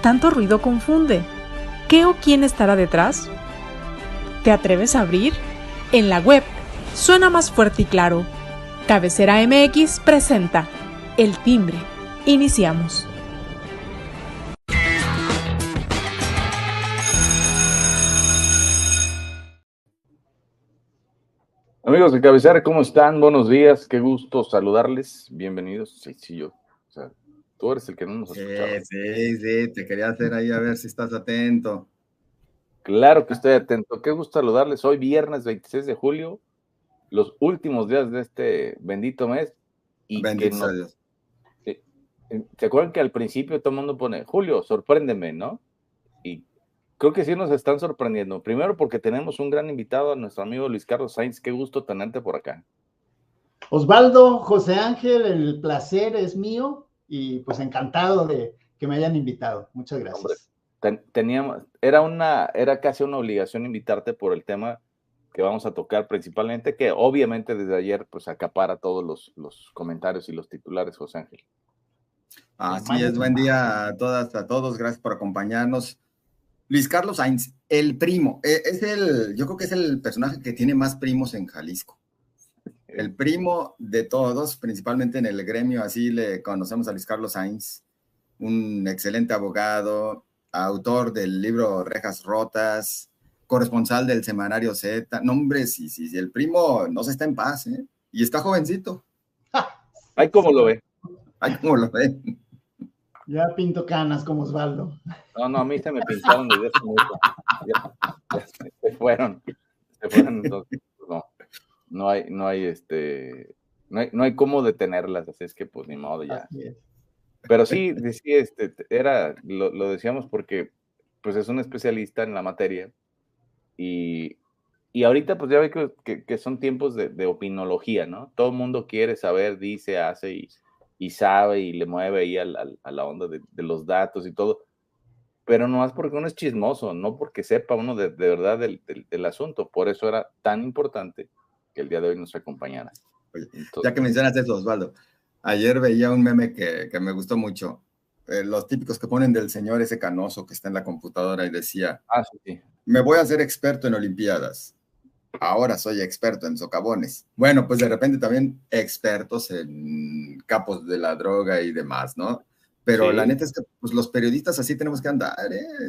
tanto ruido confunde. ¿Qué o quién estará detrás? ¿Te atreves a abrir? En la web suena más fuerte y claro. Cabecera MX presenta El Timbre. Iniciamos. Amigos de Cabecera, ¿cómo están? Buenos días, qué gusto saludarles. Bienvenidos. Sí, yo. O sea, tú eres el que no nos escuchaba. Sí, te quería hacer ahí a ver si estás atento. Claro que estoy atento. Qué gusto saludarles. Hoy viernes 26 de julio, los últimos días de este bendito mes. Y Bendito sea Dios. ¿Se acuerdan que al principio todo el mundo pone, Julio, sorpréndeme, ¿no? Y creo que sí nos están sorprendiendo. Primero porque tenemos un gran invitado, a nuestro amigo Luis Carlos Sainz. Qué gusto tenerte por acá. Osvaldo, José Ángel, el placer es mío y pues encantado de que me hayan invitado. Muchas gracias. Hombre, era casi una obligación invitarte por el tema que vamos a tocar principalmente, que obviamente desde ayer pues acapara todos los comentarios y los titulares, José Ángel. Así es, buen día a todas, a todos, gracias por acompañarnos. Luis Carlos Sainz, el primo, yo creo que es el personaje que tiene más primos en Jalisco. El primo de todos, principalmente en el gremio, así le conocemos a Luis Carlos Sainz, un excelente abogado, autor del libro Rejas Rotas, corresponsal del semanario Z. No, hombre, sí, el primo no se está en paz, ¿eh? Y está jovencito. Ay, ¿cómo lo ve? Ay, ¿cómo lo ve? Ya pinto canas como Osvaldo. No, a mí se me pintaron desde hace mucho. Ya se fueron, entonces, no hay cómo detenerlas, así es que pues ni modo ya. Pero sí, lo decíamos porque pues es un especialista en la materia y ahorita pues ya ve que son tiempos de opinología, ¿no? Todo el mundo quiere saber, dice, hace y sabe y le mueve ahí a la onda de los datos y todo, pero no es porque uno es chismoso, no porque sepa uno de verdad del asunto. Por eso era tan importante que el día de hoy nos acompañara. Oye, ya que mencionas eso, Osvaldo, ayer veía un meme que me gustó mucho, los típicos que ponen del señor ese canoso que está en la computadora y decía, sí. Me voy a hacer experto en Olimpiadas, ahora soy experto en socavones. Bueno, pues de repente también expertos en capos de la droga y demás, ¿no? Pero sí, la neta es que pues, los periodistas así tenemos que andar,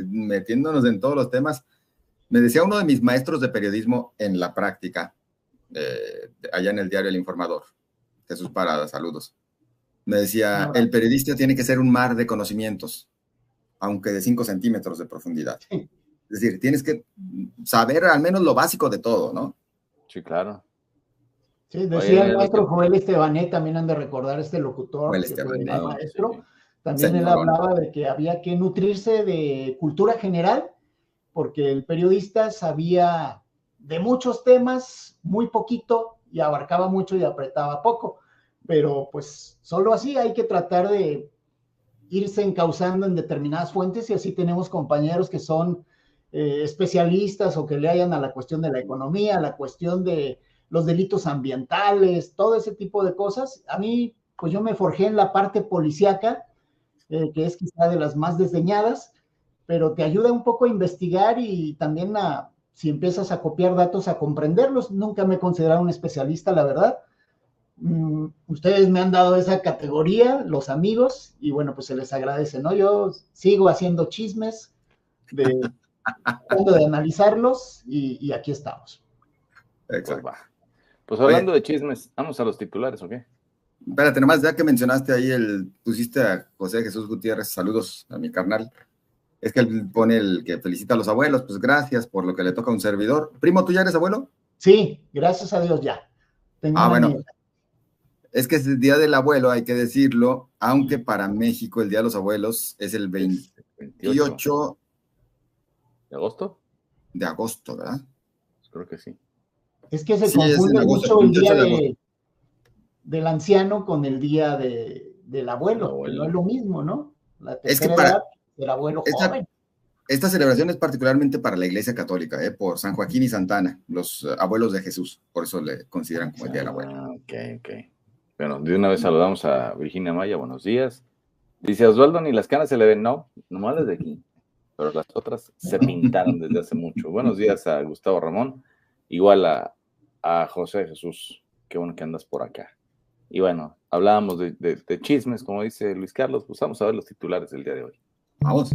metiéndonos en todos los temas. Me decía uno de mis maestros de periodismo en la práctica, allá en el diario El Informador, Jesús Parada, saludos. Me decía, el periodista tiene que ser un mar de conocimientos, aunque de 5 centímetros de profundidad. Sí. Es decir, tienes que saber al menos lo básico de todo, ¿no? Sí, claro. Sí, decía el maestro Joel Estebanet, también han de recordar este locutor, Joel que fue Estebanet, maestro. Sí. También señorón. Él hablaba de que había que nutrirse de cultura general, porque el periodista sabía de muchos temas, muy poquito, y abarcaba mucho y apretaba poco. Pero pues solo así hay que tratar de irse encauzando en determinadas fuentes, y así tenemos compañeros que son especialistas o que le hayan a la cuestión de la economía, a la cuestión de los delitos ambientales, todo ese tipo de cosas. A mí, pues yo me forjé en la parte policíaca, que es quizá de las más desdeñadas, pero te ayuda un poco a investigar y también si empiezas a copiar datos, a comprenderlos. Nunca me he considerado un especialista, la verdad. Ustedes me han dado esa categoría, los amigos, y bueno, pues se les agradece, ¿no? Yo sigo haciendo chismes, tratando de analizarlos, y aquí estamos. Exacto. Pues hablando de chismes, ¿vamos a los titulares o qué? Espérate, nomás, ya que mencionaste ahí pusiste a José Jesús Gutiérrez, saludos a mi carnal. Es que él pone el que felicita a los abuelos, pues gracias por lo que le toca a un servidor. Primo, ¿tú ya eres abuelo? Sí, gracias a Dios ya. Tengo bueno. nieta. Es que es el Día del Abuelo, hay que decirlo, aunque para México el Día de los Abuelos es el 28 de agosto. De agosto, ¿verdad? Creo que sí. Es que se confunde mucho el día del anciano con el día del abuelo, que no es lo mismo, ¿no? La tercera edad del abuelo joven. Esta celebración es particularmente para la Iglesia Católica, por San Joaquín y Santana, los abuelos de Jesús, por eso le consideran como el Día del Abuelo. Ok. Bueno, de una vez saludamos a Virginia Maya, buenos días. Dice Osvaldo, ni las canas se le ven, no, nomás las de aquí, pero las otras se pintaron desde hace mucho. Buenos días a Gustavo Ramón, igual a José Jesús, qué bueno que andas por acá. Y bueno, hablábamos de chismes, como dice Luis Carlos, pues vamos a ver los titulares del día de hoy. Vamos.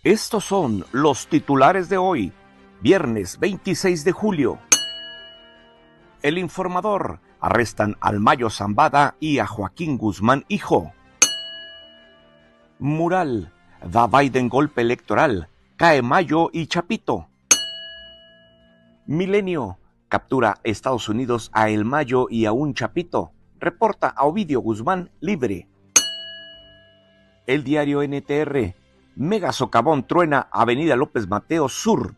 Estos son los titulares de hoy, viernes 26 de julio. El Informador: arrestan al Mayo Zambada y a Joaquín Guzmán hijo. Mural: da Biden golpe electoral, cae Mayo y Chapito. Milenio: captura Estados Unidos a El Mayo y a un Chapito, reporta a Ovidio Guzmán libre. El diario NTR: mega socavón truena Avenida López Mateos Sur.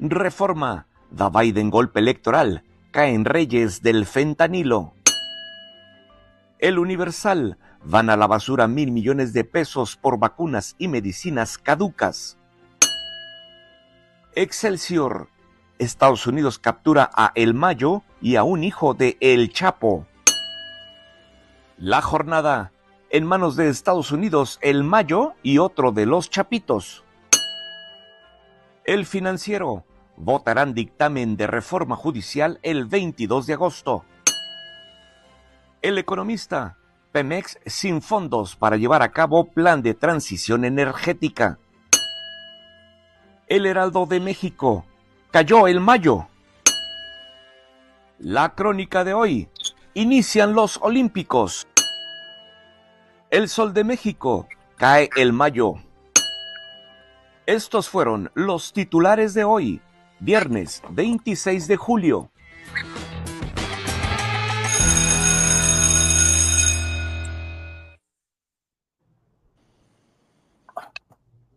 Reforma: da Biden golpe electoral, caen reyes del fentanilo. El Universal: van a la basura 1,000 millones de pesos por vacunas y medicinas caducas. Excelsior: Estados Unidos captura a El Mayo y a un hijo de El Chapo. La Jornada: en manos de Estados Unidos El Mayo y otro de los Chapitos. El Financiero: votarán dictamen de reforma judicial el 22 de agosto. El Economista: Pemex sin fondos para llevar a cabo plan de transición energética. El Heraldo de México: cayó El Mayo. La Crónica de hoy: inician los Olímpicos. El Sol de México: cae El Mayo. Estos fueron los titulares de hoy, viernes 26 de julio.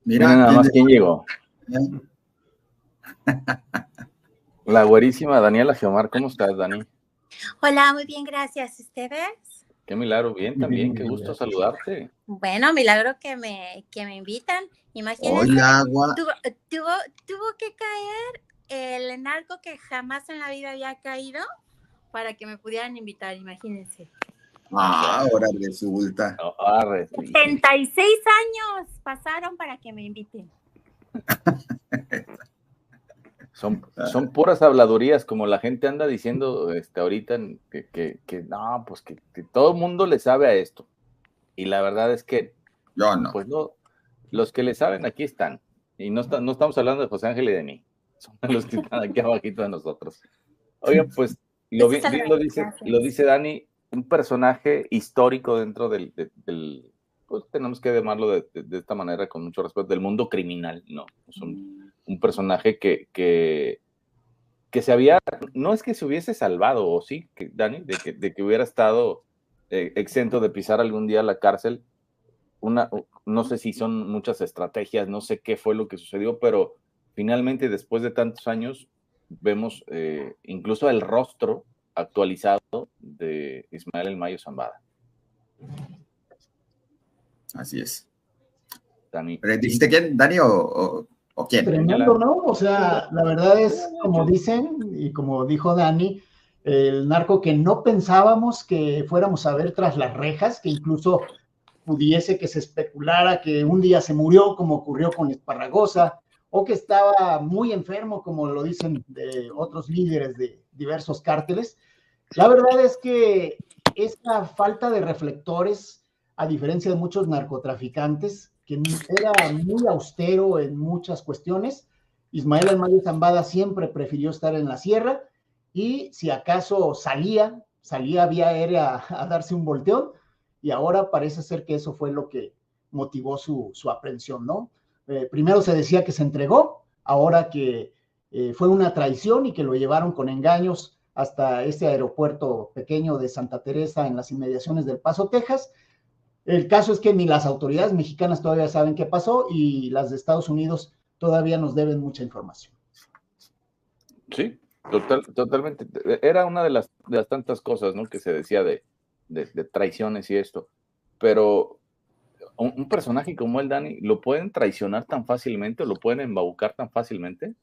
Mira nada más quién llegó. La güerísima Daniela Geomar. ¿Cómo estás, Dani? Hola, muy bien, gracias. ¿Ustedes? Qué milagro, bien también, qué gusto saludarte. Bueno, milagro que me invitan. Imagínense, Hola, agua. tuvo que caer el narco que jamás en la vida había caído para que me pudieran invitar, imagínense. Ahora resulta. 76 años pasaron para que me inviten. Son puras habladurías, como la gente anda diciendo ahorita, que no, pues que todo el mundo le sabe a esto. Y la verdad es que yo no. Pues no, los que le saben aquí están. Y no estamos hablando de José Ángel y de mí. Son los que están aquí abajito de nosotros. Oigan, pues lo dice Dani, un personaje histórico dentro del pues tenemos que llamarlo de esta manera, con mucho respeto, del mundo criminal, ¿no? Es un personaje que se había, no es que se hubiese salvado, o sí, Dani, de que hubiera estado exento de pisar algún día la cárcel. No sé si son muchas estrategias, no sé qué fue lo que sucedió, pero finalmente después de tantos años vemos incluso el rostro actualizado de Ismael El Mayo Zambada. Así es. Dani. ¿Dijiste quién? ¿Dani o quién? Tremendo, ¿no? O sea, la verdad es, como dicen y como dijo Dani, el narco que no pensábamos que fuéramos a ver tras las rejas, que incluso pudiese que se especulara que un día se murió, como ocurrió con Esparragosa, o que estaba muy enfermo, como lo dicen de otros líderes de diversos cárteles. La verdad es que esta falta de reflectores, a diferencia de muchos narcotraficantes, que era muy austero en muchas cuestiones, Ismael El Mayo Zambada siempre prefirió estar en la sierra, y si acaso salía vía aérea a darse un volteón, y ahora parece ser que eso fue lo que motivó su aprehensión, ¿no? Primero se decía que se entregó, ahora que fue una traición y que lo llevaron con engaños hasta este aeropuerto pequeño de Santa Teresa en las inmediaciones del Paso, Texas. El caso es que ni las autoridades mexicanas todavía saben qué pasó, y las de Estados Unidos todavía nos deben mucha información. Sí, totalmente. Era una de las tantas cosas, ¿no?, que se decía de traiciones y esto, pero un personaje como el Dani, ¿lo pueden traicionar tan fácilmente o lo pueden embaucar tan fácilmente?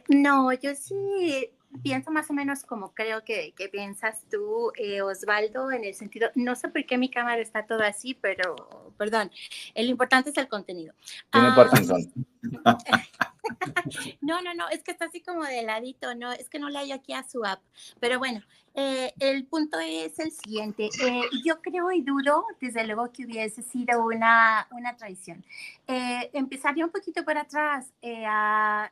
No, yo sí pienso más o menos como creo que piensas tú, Osvaldo, en el sentido, no sé por qué mi cámara está toda así, pero perdón, lo importante es el contenido. Tiene Parkinson. No, es que está así como de ladito, no, es que no le hallo aquí a su app, pero bueno, el punto es el siguiente, yo creo y dudo, desde luego que hubiese sido una traición. Empezaría un poquito por atrás a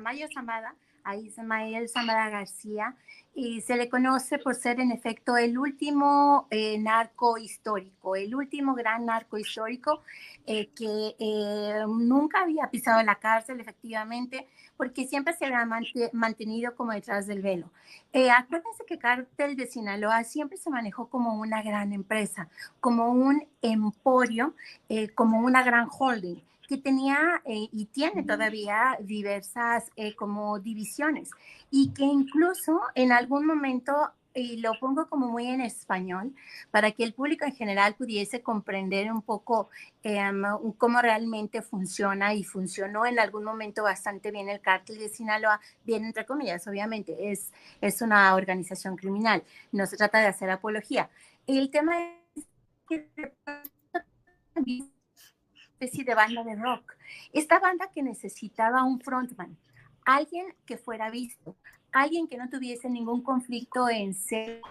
Mayo Zambada, a Ismael Zambada García, y se le conoce por ser en efecto el último narco histórico, el último gran narco histórico que nunca había pisado la cárcel, efectivamente, porque siempre se había mantenido como detrás del velo. Acuérdense que Cártel de Sinaloa siempre se manejó como una gran empresa, como un emporio, como una gran holding que tenía y tiene todavía diversas como divisiones y que incluso en algún momento, y lo pongo como muy en español, para que el público en general pudiese comprender un poco cómo realmente funciona y funcionó en algún momento bastante bien el Cártel de Sinaloa, bien entre comillas, obviamente, es una organización criminal, no se trata de hacer apología. El tema es que especie de banda de rock. Esta banda que necesitaba un frontman, alguien que fuera visto, alguien que no tuviese ningún conflicto en ser,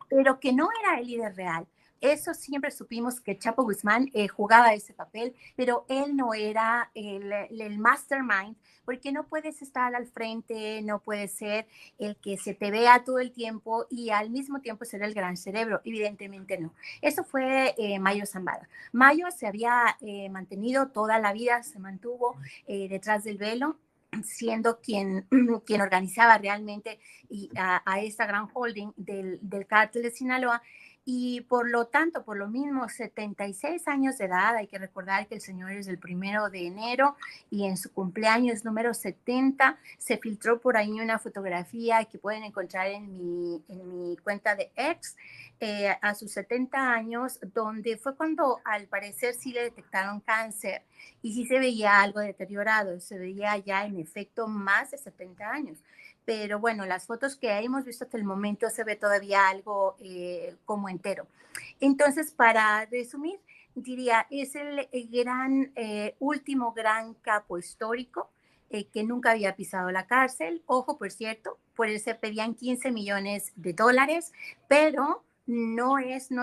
pero que no era el líder real. Eso siempre supimos que Chapo Guzmán jugaba ese papel, pero él no era el mastermind, porque no puedes estar al frente, no puedes ser el que se te vea todo el tiempo y al mismo tiempo ser el gran cerebro. Evidentemente no. Eso fue Mayo Zambada. Mayo se había mantenido toda la vida, se mantuvo detrás del velo, siendo quien organizaba realmente a esta gran holding del Cártel de Sinaloa. Y por lo tanto, por lo mismo, 76 años de edad, hay que recordar que el señor es del 1 de enero y en su cumpleaños número 70 se filtró por ahí una fotografía que pueden encontrar en mi cuenta de X, a sus 70 años, donde fue cuando al parecer sí le detectaron cáncer y sí se veía algo deteriorado, se veía ya en efecto más de 70 años. Pero bueno, las fotos que hemos visto hasta el momento se ve todavía algo como entero. Entonces, para resumir, diría, es el último gran capo histórico que nunca había pisado la cárcel. Ojo, por cierto, por él se pedían 15 millones de dólares, pero no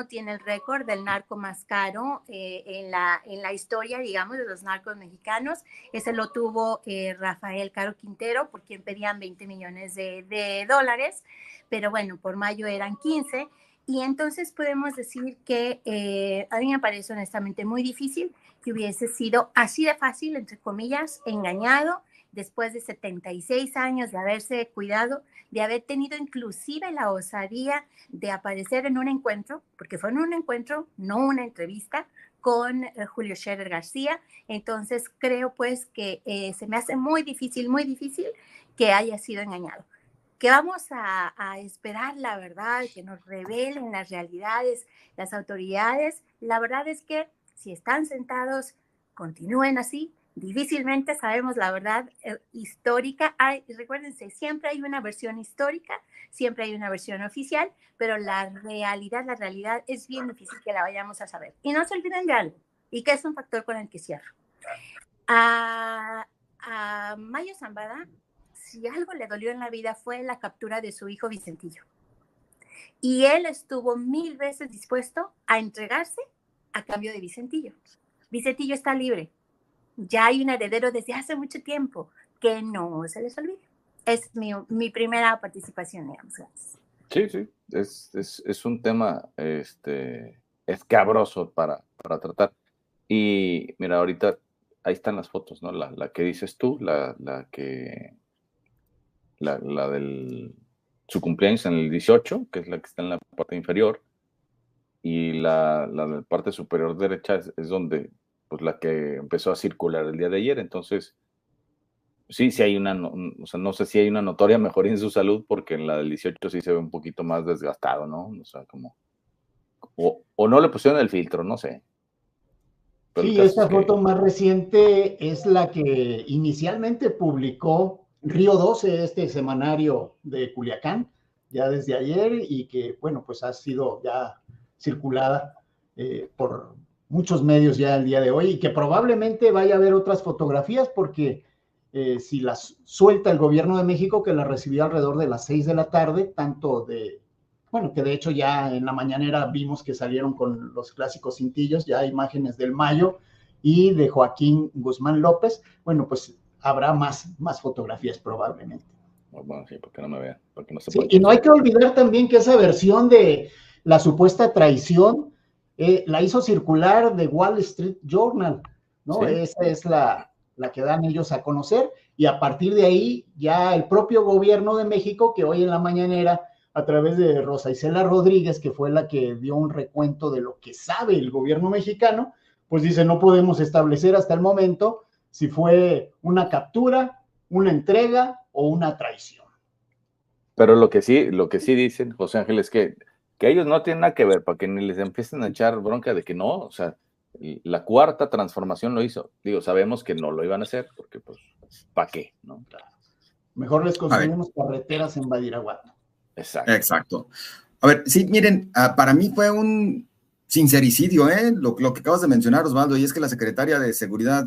tiene el récord del narco más caro en la historia, digamos, de los narcos mexicanos. Ese lo tuvo Rafael Caro Quintero, por quien pedían 20 millones de dólares, pero bueno, por Mayo eran 15. Y entonces podemos decir que a mí me parece honestamente muy difícil que hubiese sido así de fácil, entre comillas, engañado, después de 76 años de haberse cuidado, de haber tenido inclusive la osadía de aparecer en un encuentro, porque fue en un encuentro, no una entrevista, con Julio Scherer García. Entonces creo pues que se me hace muy difícil que haya sido engañado. Que vamos a esperar la verdad, que nos revelen las realidades, las autoridades. La verdad es que si están sentados, continúen así. Difícilmente sabemos la verdad histórica. Recuérdense, siempre hay una versión histórica, siempre hay una versión oficial, pero la realidad es bien difícil que la vayamos a saber. Y no se olviden de algo, y que es un factor con el que cierro. A Mayo Zambada, si algo le dolió en la vida fue la captura de su hijo Vicentillo. Y él estuvo 1000 veces dispuesto a entregarse a cambio de Vicentillo. Vicentillo está libre. Ya hay un heredero desde hace mucho tiempo, que no se les olvide. Es mi primera participación, digamos. Sí, es un tema escabroso para tratar. Y mira, ahorita ahí están las fotos, ¿no? La que dices tú, la del su cumpleaños en el 18, que es la que está en la parte inferior, y la parte superior derecha es donde, pues la que empezó a circular el día de ayer. Entonces, sí hay o sea, no sé si hay una notoria mejoría en su salud, porque en la del 18 sí se ve un poquito más desgastado, ¿no? O sea, como, o no le pusieron el filtro, no sé. Sí, esta foto más reciente es la que inicialmente publicó Río 12, este semanario de Culiacán, ya desde ayer, y que, bueno, pues ha sido ya circulada por muchos medios ya el día de hoy, y que probablemente vaya a haber otras fotografías, porque si las suelta el gobierno de México, que la recibió alrededor de las 6 de la tarde, tanto de, bueno, que de hecho ya en la mañanera vimos que salieron con los clásicos cintillos, ya imágenes del Mayo y de Joaquín Guzmán López, bueno, pues habrá más fotografías probablemente. Bueno, sí, porque no me vean, porque no se sí, y no hay que olvidar también que esa versión de la supuesta traición la hizo circular de Wall Street Journal, ¿no? ¿Sí? Esa es la que dan ellos a conocer, y a partir de ahí ya el propio gobierno de México, que hoy en la mañanera, a través de Rosa Isela Rodríguez, que fue la que dio un recuento de lo que sabe el gobierno mexicano, pues dice, no podemos establecer hasta el momento si fue una captura, una entrega o una traición. Pero lo que sí dicen, José Ángel, es que ellos no tienen nada que ver, para que ni les empiecen a echar bronca de que no, o sea, la cuarta transformación lo hizo. Digo, sabemos que no lo iban a hacer, porque pues, ¿para qué? ¿No? Mejor les construimos carreteras en Badiraguato. Exacto. A ver, sí, miren, para mí fue un sincericidio, lo que acabas de mencionar, Osvaldo, y es que la secretaria de Seguridad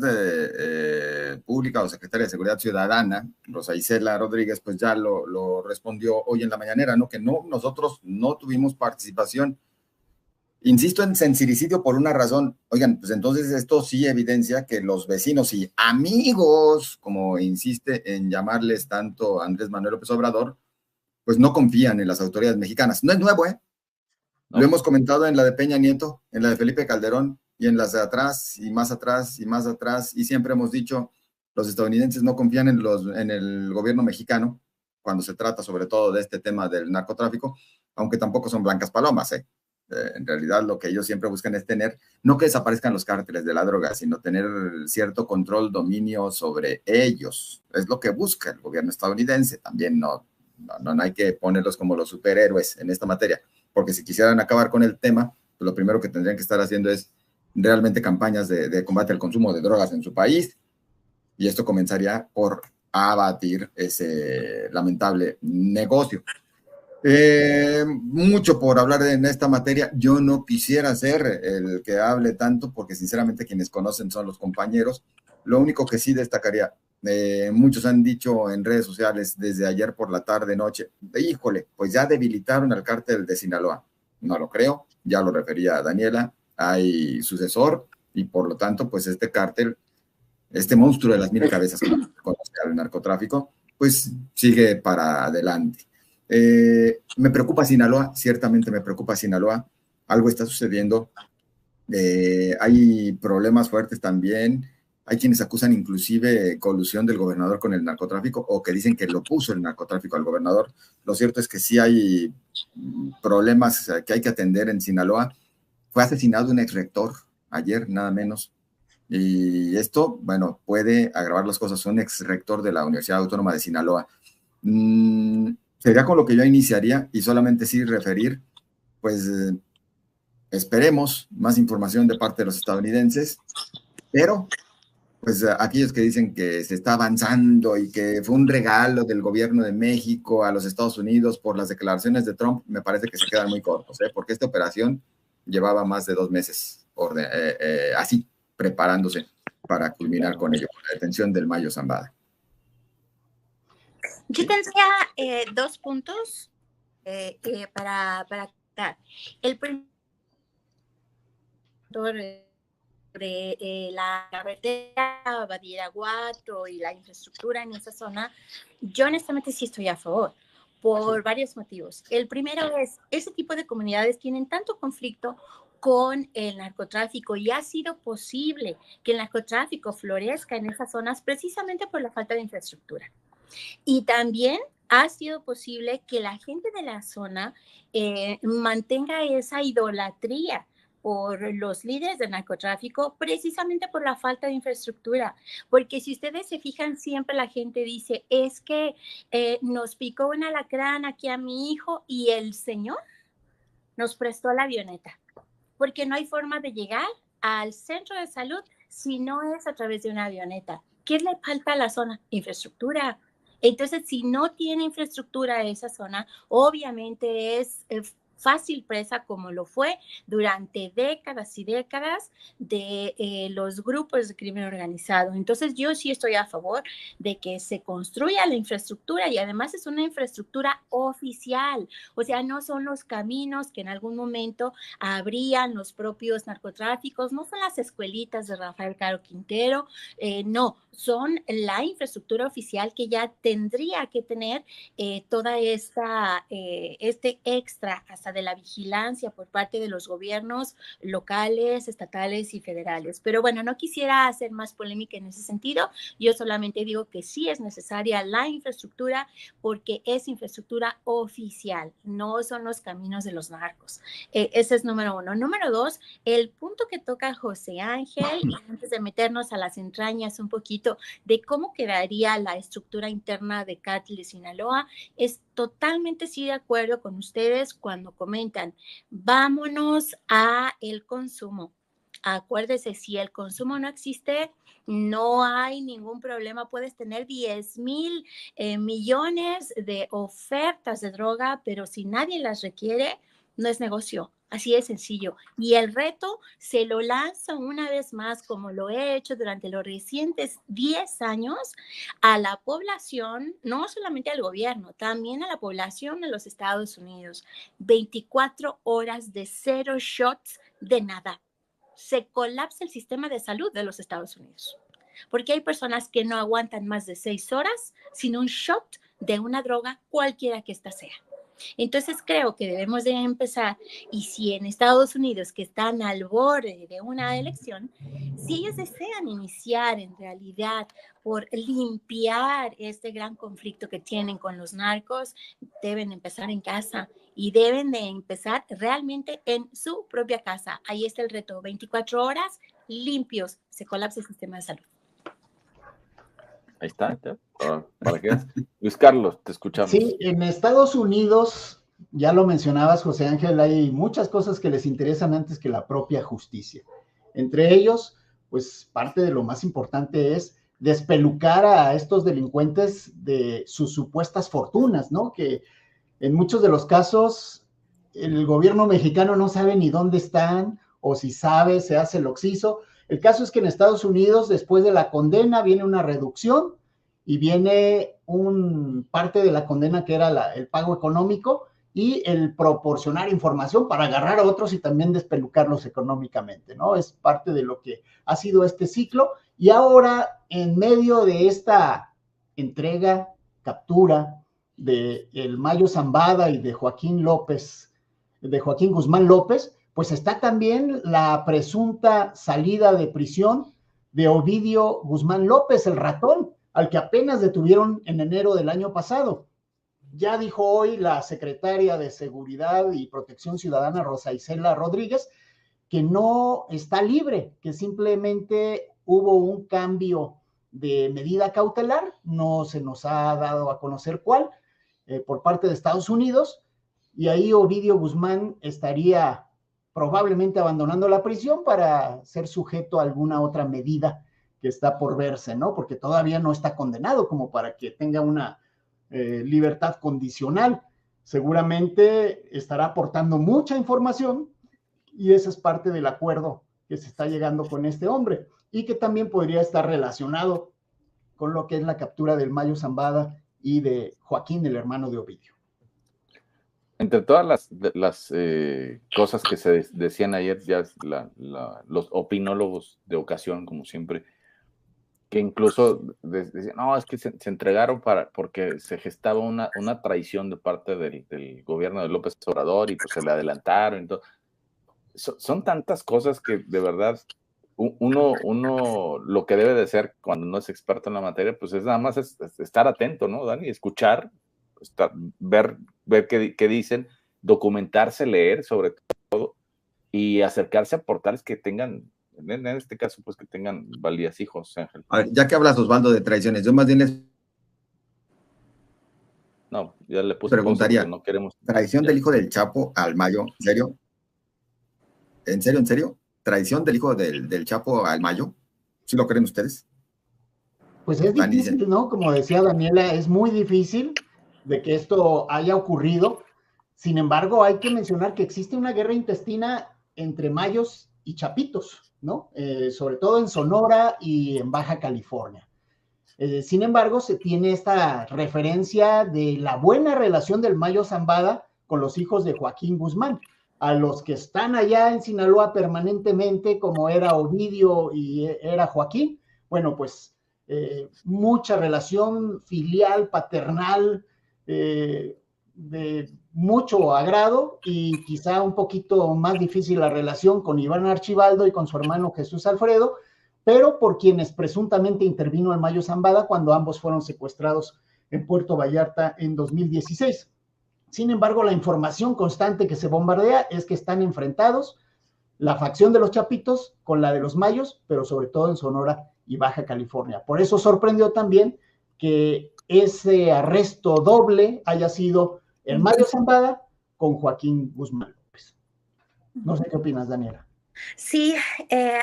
Pública o secretaria de Seguridad Ciudadana, Rosa Isela Rodríguez, pues ya lo respondió hoy en la mañanera, ¿no? Que no, nosotros no tuvimos participación. Insisto en sincericidio por una razón. Oigan, pues entonces esto sí evidencia que los vecinos y amigos, como insiste en llamarles tanto Andrés Manuel López Obrador, pues no confían en las autoridades mexicanas. No es nuevo, ¿eh? No. Lo hemos comentado en la de Peña Nieto, en la de Felipe Calderón, y en las de atrás, y más atrás, y más atrás, y siempre hemos dicho, los estadounidenses no confían en el gobierno mexicano, cuando se trata sobre todo de este tema del narcotráfico, aunque tampoco son blancas palomas, ¿eh? En realidad lo que ellos siempre buscan es tener, no que desaparezcan los cárteles de la droga, sino tener cierto control, dominio sobre ellos. Es lo que busca el gobierno estadounidense. También no hay que ponerlos como los superhéroes en esta materia, porque si quisieran acabar con el tema, pues lo primero que tendrían que estar haciendo es realmente campañas de combate al consumo de drogas en su país, y esto comenzaría por abatir ese lamentable negocio. Mucho por hablar en esta materia. Yo no quisiera ser el que hable tanto, porque sinceramente quienes conocen son los compañeros. Lo único que sí destacaría, muchos han dicho en redes sociales desde ayer por la tarde, noche, híjole, pues ya debilitaron al cártel de Sinaloa. No lo creo, ya lo refería Daniela, hay sucesor, y por lo tanto, pues este cártel, este monstruo de las 1000 cabezas que conoce al narcotráfico, pues sigue para adelante. Me preocupa Sinaloa, ciertamente me preocupa Sinaloa, algo está sucediendo, hay problemas fuertes también, hay quienes acusan inclusive colusión del gobernador con el narcotráfico, o que dicen que lo puso el narcotráfico al gobernador. Lo cierto es que sí hay problemas que hay que atender en Sinaloa. Fue asesinado un exrector ayer, nada menos, y esto, bueno, puede agravar las cosas. Un exrector de la Universidad Autónoma de Sinaloa. Sería con lo que yo iniciaría, y solamente sí referir, pues esperemos más información de parte de los estadounidenses, pero pues aquellos que dicen que se está avanzando y que fue un regalo del gobierno de México a los Estados Unidos por las declaraciones de Trump, me parece que se quedan muy cortos, porque esta operación llevaba más de 2 meses así, preparándose para culminar con ello, con la detención del Mayo Zambada. Yo tendría 2 puntos para dar. El primero sobre la carretera Badiraguato y la infraestructura en esa zona, yo honestamente sí estoy a favor, por varios motivos. El primero es, ese tipo de comunidades tienen tanto conflicto con el narcotráfico, y ha sido posible que el narcotráfico florezca en esas zonas precisamente por la falta de infraestructura. Y también ha sido posible que la gente de la zona mantenga esa idolatría por los líderes del narcotráfico, precisamente por la falta de infraestructura. Porque si ustedes se fijan, siempre la gente dice, es que nos picó un alacrán aquí a mi hijo y el señor nos prestó la avioneta, porque no hay forma de llegar al centro de salud si no es a través de una avioneta? ¿Qué le falta a la zona? Infraestructura. Entonces, si no tiene infraestructura esa zona, obviamente es fácil presa, como lo fue durante décadas y décadas de los grupos de crimen organizado. Entonces, yo sí estoy a favor de que se construya la infraestructura, y además es una infraestructura oficial. O sea, no son los caminos que en algún momento abrían los propios narcotráficos, no son las escuelitas de Rafael Caro Quintero, no, son la infraestructura oficial que ya tendría que tener toda esta, este extra hasta de la vigilancia por parte de los gobiernos locales, estatales y federales. Pero bueno, no quisiera hacer más polémica en ese sentido. Yo solamente digo que sí es necesaria la infraestructura, porque es infraestructura oficial, no son los caminos de los narcos. Ese es número uno. Número dos, el punto que toca José Ángel, y antes de meternos a las entrañas un poquito de cómo quedaría la estructura interna de Cártel de Sinaloa, es totalmente sí de acuerdo con ustedes cuando comentan, vámonos a el consumo. Acuérdese, si el consumo no existe, no hay ningún problema. Puedes tener 10,000 millones de ofertas de droga, pero si nadie las requiere, no es negocio. Así de sencillo. Y el reto se lo lanzo una vez más, como lo he hecho durante los recientes 10 años, a la población, no solamente al gobierno, también a la población de los Estados Unidos. 24 horas de 0 shots de nada. Se colapsa el sistema de salud de los Estados Unidos, porque hay personas que no aguantan más de 6 horas sin un shot de una droga, cualquiera que ésta sea. Entonces creo que debemos de empezar, y si en Estados Unidos, que están al borde de una elección, si ellos desean iniciar en realidad por limpiar este gran conflicto que tienen con los narcos, deben empezar en casa y deben de empezar realmente en su propia casa. Ahí está el reto, 24 horas limpios, se colapsa el sistema de salud. Ahí está. ¿Para qué? Luis Carlos, te escuchamos. Sí, en Estados Unidos, ya lo mencionabas, José Ángel, hay muchas cosas que les interesan antes que la propia justicia. Entre ellos, pues parte de lo más importante es despelucar a estos delincuentes de sus supuestas fortunas, ¿no? Que en muchos de los casos el gobierno mexicano no sabe ni dónde están, o si sabe, se hace el oxiso. El caso es que en Estados Unidos, después de la condena, viene una reducción y viene parte de la condena que era el pago económico y el proporcionar información para agarrar a otros y también despelucarlos económicamente, ¿no? Es parte de lo que ha sido este ciclo. Y ahora, en medio de esta entrega, captura de el Mayo Zambada y de Joaquín Guzmán López, pues está también la presunta salida de prisión de Ovidio Guzmán López, el ratón, al que apenas detuvieron en enero del año pasado. Ya dijo hoy la secretaria de Seguridad y Protección Ciudadana, Rosa Isela Rodríguez, que no está libre, que simplemente hubo un cambio de medida cautelar, no se nos ha dado a conocer cuál, por parte de Estados Unidos, y ahí Ovidio Guzmán estaría probablemente abandonando la prisión para ser sujeto a alguna otra medida que está por verse, ¿no? Porque todavía no está condenado como para que tenga una libertad condicional. Seguramente estará aportando mucha información y esa es parte del acuerdo que se está llegando con este hombre y que también podría estar relacionado con lo que es la captura del Mayo Zambada y de Joaquín, el hermano de Ovidio. Entre todas las cosas que se decían ayer, ya los opinólogos de ocasión, como siempre, que incluso decían, no, es que se entregaron porque se gestaba una traición de parte del gobierno de López Obrador y pues se le adelantaron. Entonces, son tantas cosas que de verdad uno lo que debe de hacer cuando no es experto en la materia, pues es nada más estar atento, ¿no, Dani? Escuchar, ver qué dicen, documentarse, leer sobre todo y acercarse a portales que tengan, en este caso, pues que tengan valías, hijos, Ángel. A ver, ya que hablas, Osvaldo, de traiciones, yo más bien les ya le puse preguntaría, no queremos... ¿traición del hijo del Chapo al Mayo? ¿En serio? ¿En serio? traición del hijo del Chapo al Mayo? ¿Sí lo creen ustedes? Pues es difícil, ¿no? Como decía Daniela, es muy difícil de que esto haya ocurrido. Sin embargo, hay que mencionar que existe una guerra intestina entre mayos y chapitos, ¿no? Sobre todo en Sonora y en Baja California. Sin embargo, se tiene esta referencia de la buena relación del Mayo Zambada con los hijos de Joaquín Guzmán, a los que están allá en Sinaloa permanentemente, como era Ovidio y era Joaquín. Bueno, pues mucha relación filial, paternal, de mucho agrado, y quizá un poquito más difícil la relación con Iván Archibaldo y con su hermano Jesús Alfredo, pero por quienes presuntamente intervino el Mayo Zambada cuando ambos fueron secuestrados en Puerto Vallarta en 2016. Sin embargo, la información constante que se bombardea es que están enfrentados la facción de los chapitos con la de los mayos, pero sobre todo en Sonora y Baja California. Por eso sorprendió también que ese arresto doble haya sido el Mayo Zambada con Joaquín Guzmán López. No sé qué opinas, Daniela. Sí,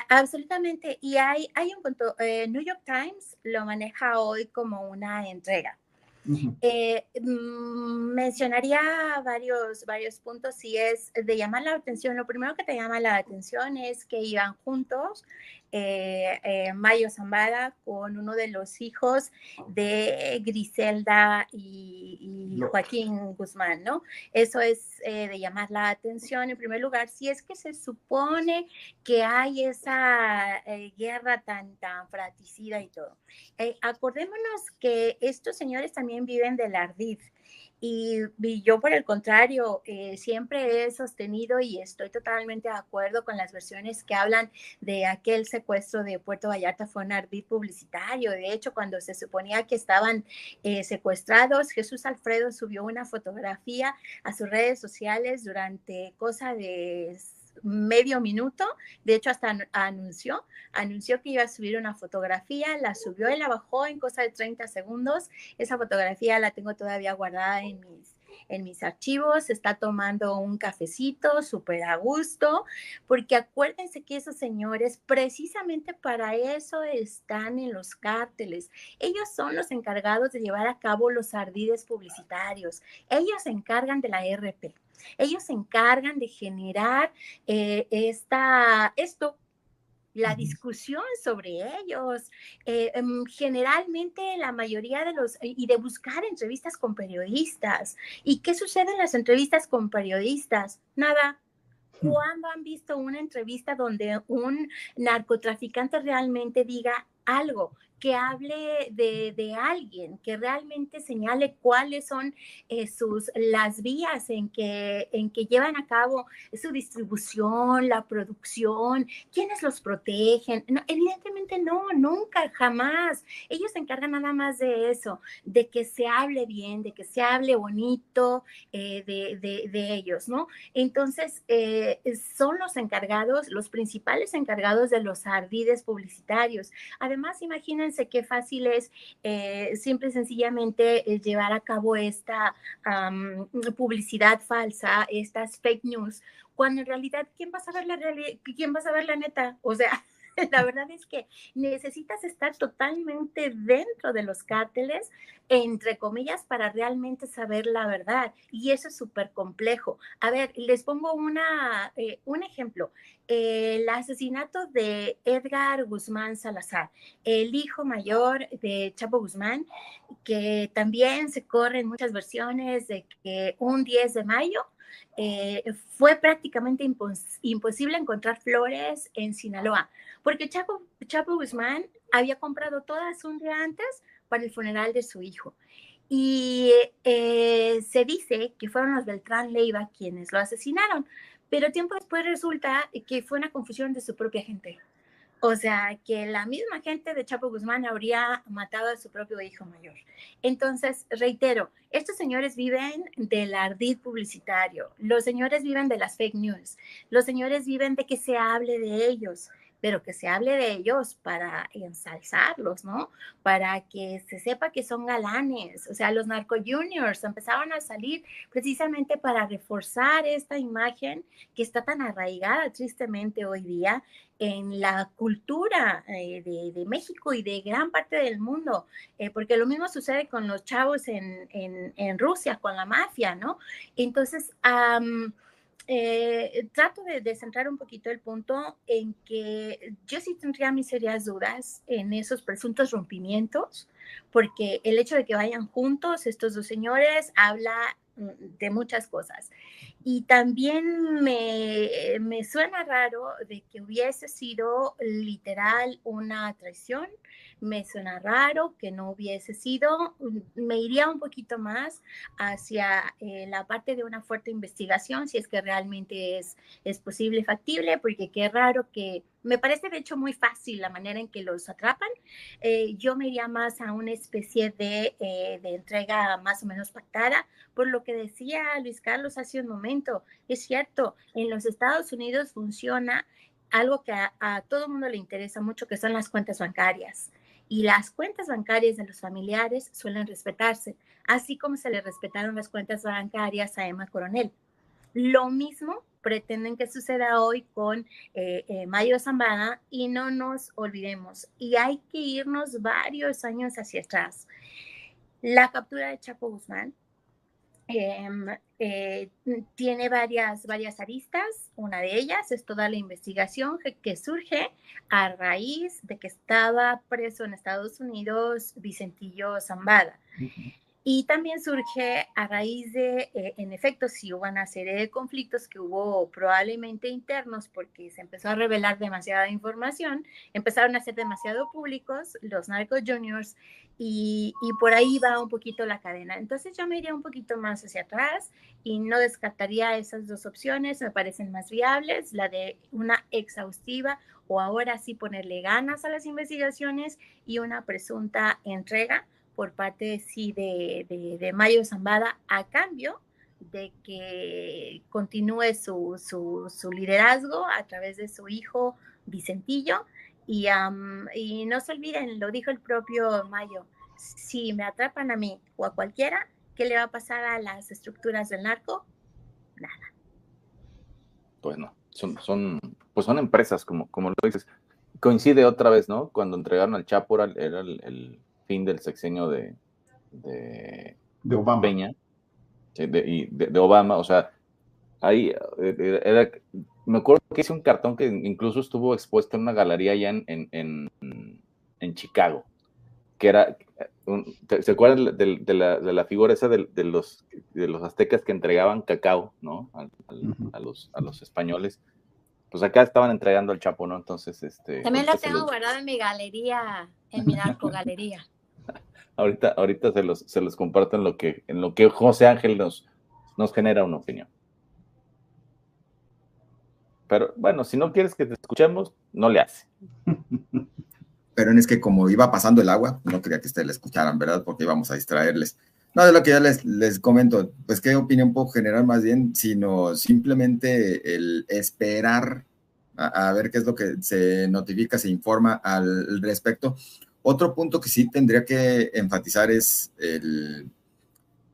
absolutamente. Y hay un punto, New York Times lo maneja hoy como una entrega. Mencionaría varios puntos, y es de llamar la atención. Lo primero que te llama la atención es que iban juntos Mayo Zambada con uno de los hijos de Griselda y Joaquín Guzmán, ¿no? Eso es de llamar la atención en primer lugar, si es que se supone que hay esa guerra tan fratricida y todo. Acordémonos que estos señores también viven del ardid. Y yo, por el contrario, siempre he sostenido y estoy totalmente de acuerdo con las versiones que hablan de aquel secuestro de Puerto Vallarta. Fue un ardid publicitario. De hecho, cuando se suponía que estaban secuestrados, Jesús Alfredo subió una fotografía a sus redes sociales durante cosa de medio minuto. De hecho, hasta anunció que iba a subir una fotografía, la subió y la bajó en cosa de 30 segundos. Esa fotografía la tengo todavía guardada en mis archivos. Está tomando un cafecito súper a gusto, porque acuérdense que esos señores precisamente para eso están en los cárteles. Ellos son los encargados de llevar a cabo los ardides publicitarios. Ellos se encargan de la RP. Ellos se encargan de generar la discusión sobre ellos. Generalmente la mayoría y de buscar entrevistas con periodistas. ¿Y qué sucede en las entrevistas con periodistas? Nada. ¿Cuándo han visto una entrevista donde un narcotraficante realmente diga algo, que hable de alguien, que realmente señale cuáles son las vías en que llevan a cabo su distribución, la producción, quiénes los protegen? No, evidentemente no, nunca, jamás. Ellos se encargan nada más de eso, de que se hable bien, de que se hable bonito de ellos, ¿no? Entonces, son los encargados, los principales encargados de los ardides publicitarios. Además, imagínense qué fácil es simple y sencillamente llevar a cabo esta publicidad falsa, estas fake news, cuando en realidad, ¿quién va a saber la neta? O sea, la verdad es que necesitas estar totalmente dentro de los cárteles, entre comillas, para realmente saber la verdad. Y eso es súper complejo. A ver, les pongo un ejemplo. El asesinato de Edgar Guzmán Salazar, el hijo mayor de Chapo Guzmán, que también se corren muchas versiones de que un 10 de mayo fue prácticamente imposible encontrar flores en Sinaloa, porque Chapo Guzmán había comprado todas un día antes para el funeral de su hijo. Y se dice que fueron los Beltrán Leiva quienes lo asesinaron, pero tiempo después resulta que fue una confusión de su propia gente. O sea, que la misma gente de Chapo Guzmán habría matado a su propio hijo mayor. Entonces, reitero, estos señores viven del ardid publicitario, los señores viven de las fake news, los señores viven de que se hable de ellos, pero que se hable de ellos para ensalzarlos, ¿no? Para que se sepa que son galanes. O sea, los narco juniors empezaron a salir precisamente para reforzar esta imagen que está tan arraigada tristemente hoy día en la cultura de México y de gran parte del mundo, porque lo mismo sucede con los chavos en Rusia, con la mafia, ¿no? Entonces, trato de centrar un poquito el punto en que yo sí tendría mis serias dudas en esos presuntos rompimientos, porque el hecho de que vayan juntos estos dos señores habla de muchas cosas. Y también me suena raro de que hubiese sido literal una traición. Me suena raro que no hubiese sido. Me iría un poquito más hacia la parte de una fuerte investigación, si es que realmente es posible, factible, porque qué raro que... Me parece de hecho muy fácil la manera en que los atrapan. Yo me iría más a una especie de entrega más o menos pactada, por lo que decía Luis Carlos hace un momento. Es cierto, en los Estados Unidos funciona algo que a todo el mundo le interesa mucho, que son las cuentas bancarias. Y las cuentas bancarias de los familiares suelen respetarse, así como se le respetaron las cuentas bancarias a Emma Coronel. Lo mismo pretenden que suceda hoy con Mayo Zambada, y no nos olvidemos, y hay que irnos varios años hacia atrás. La captura de Chapo Guzmán tiene varias aristas. Una de ellas es toda la investigación que surge a raíz de que estaba preso en Estados Unidos Vicentillo Zambada. Y también surge a raíz de, en efecto, sí hubo una serie de conflictos que hubo probablemente internos porque se empezó a revelar demasiada información, empezaron a ser demasiado públicos los narco juniors y por ahí va un poquito la cadena. Entonces yo me iría un poquito más hacia atrás y no descartaría esas dos opciones, me parecen más viables, la de una exhaustiva o ahora sí ponerle ganas a las investigaciones y una presunta entrega por parte sí de Mayo Zambada a cambio de que continúe su liderazgo a través de su hijo Vicentillo. Y no se olviden, lo dijo el propio Mayo, si me atrapan a mí o a cualquiera, ¿qué le va a pasar a las estructuras del narco? Nada. Pues no, son empresas, como lo dices. Coincide otra vez, ¿no? Cuando entregaron al Chapo era el fin del sexenio de Obama. Peña, de Obama, o sea, ahí me acuerdo que hice un cartón que incluso estuvo expuesto en una galería allá en Chicago, que era, ¿se acuerdan de la figura esa de los aztecas que entregaban cacao, ¿no? A los españoles? Pues acá estaban entregando al Chapo, ¿no? Entonces, también la tengo guardada en mi galería, en mi narcogalería. Ahorita se los comparto en lo que José Ángel nos genera una opinión. Pero bueno, si no quieres que te escuchemos, no le hace. Pero es que como iba pasando el agua, no quería que ustedes le escucharan, ¿verdad? Porque íbamos a distraerles. No, de lo que ya les comento, pues qué opinión puedo generar más bien, sino simplemente el esperar a ver qué es lo que se notifica, se informa al respecto. Otro punto que sí tendría que enfatizar es el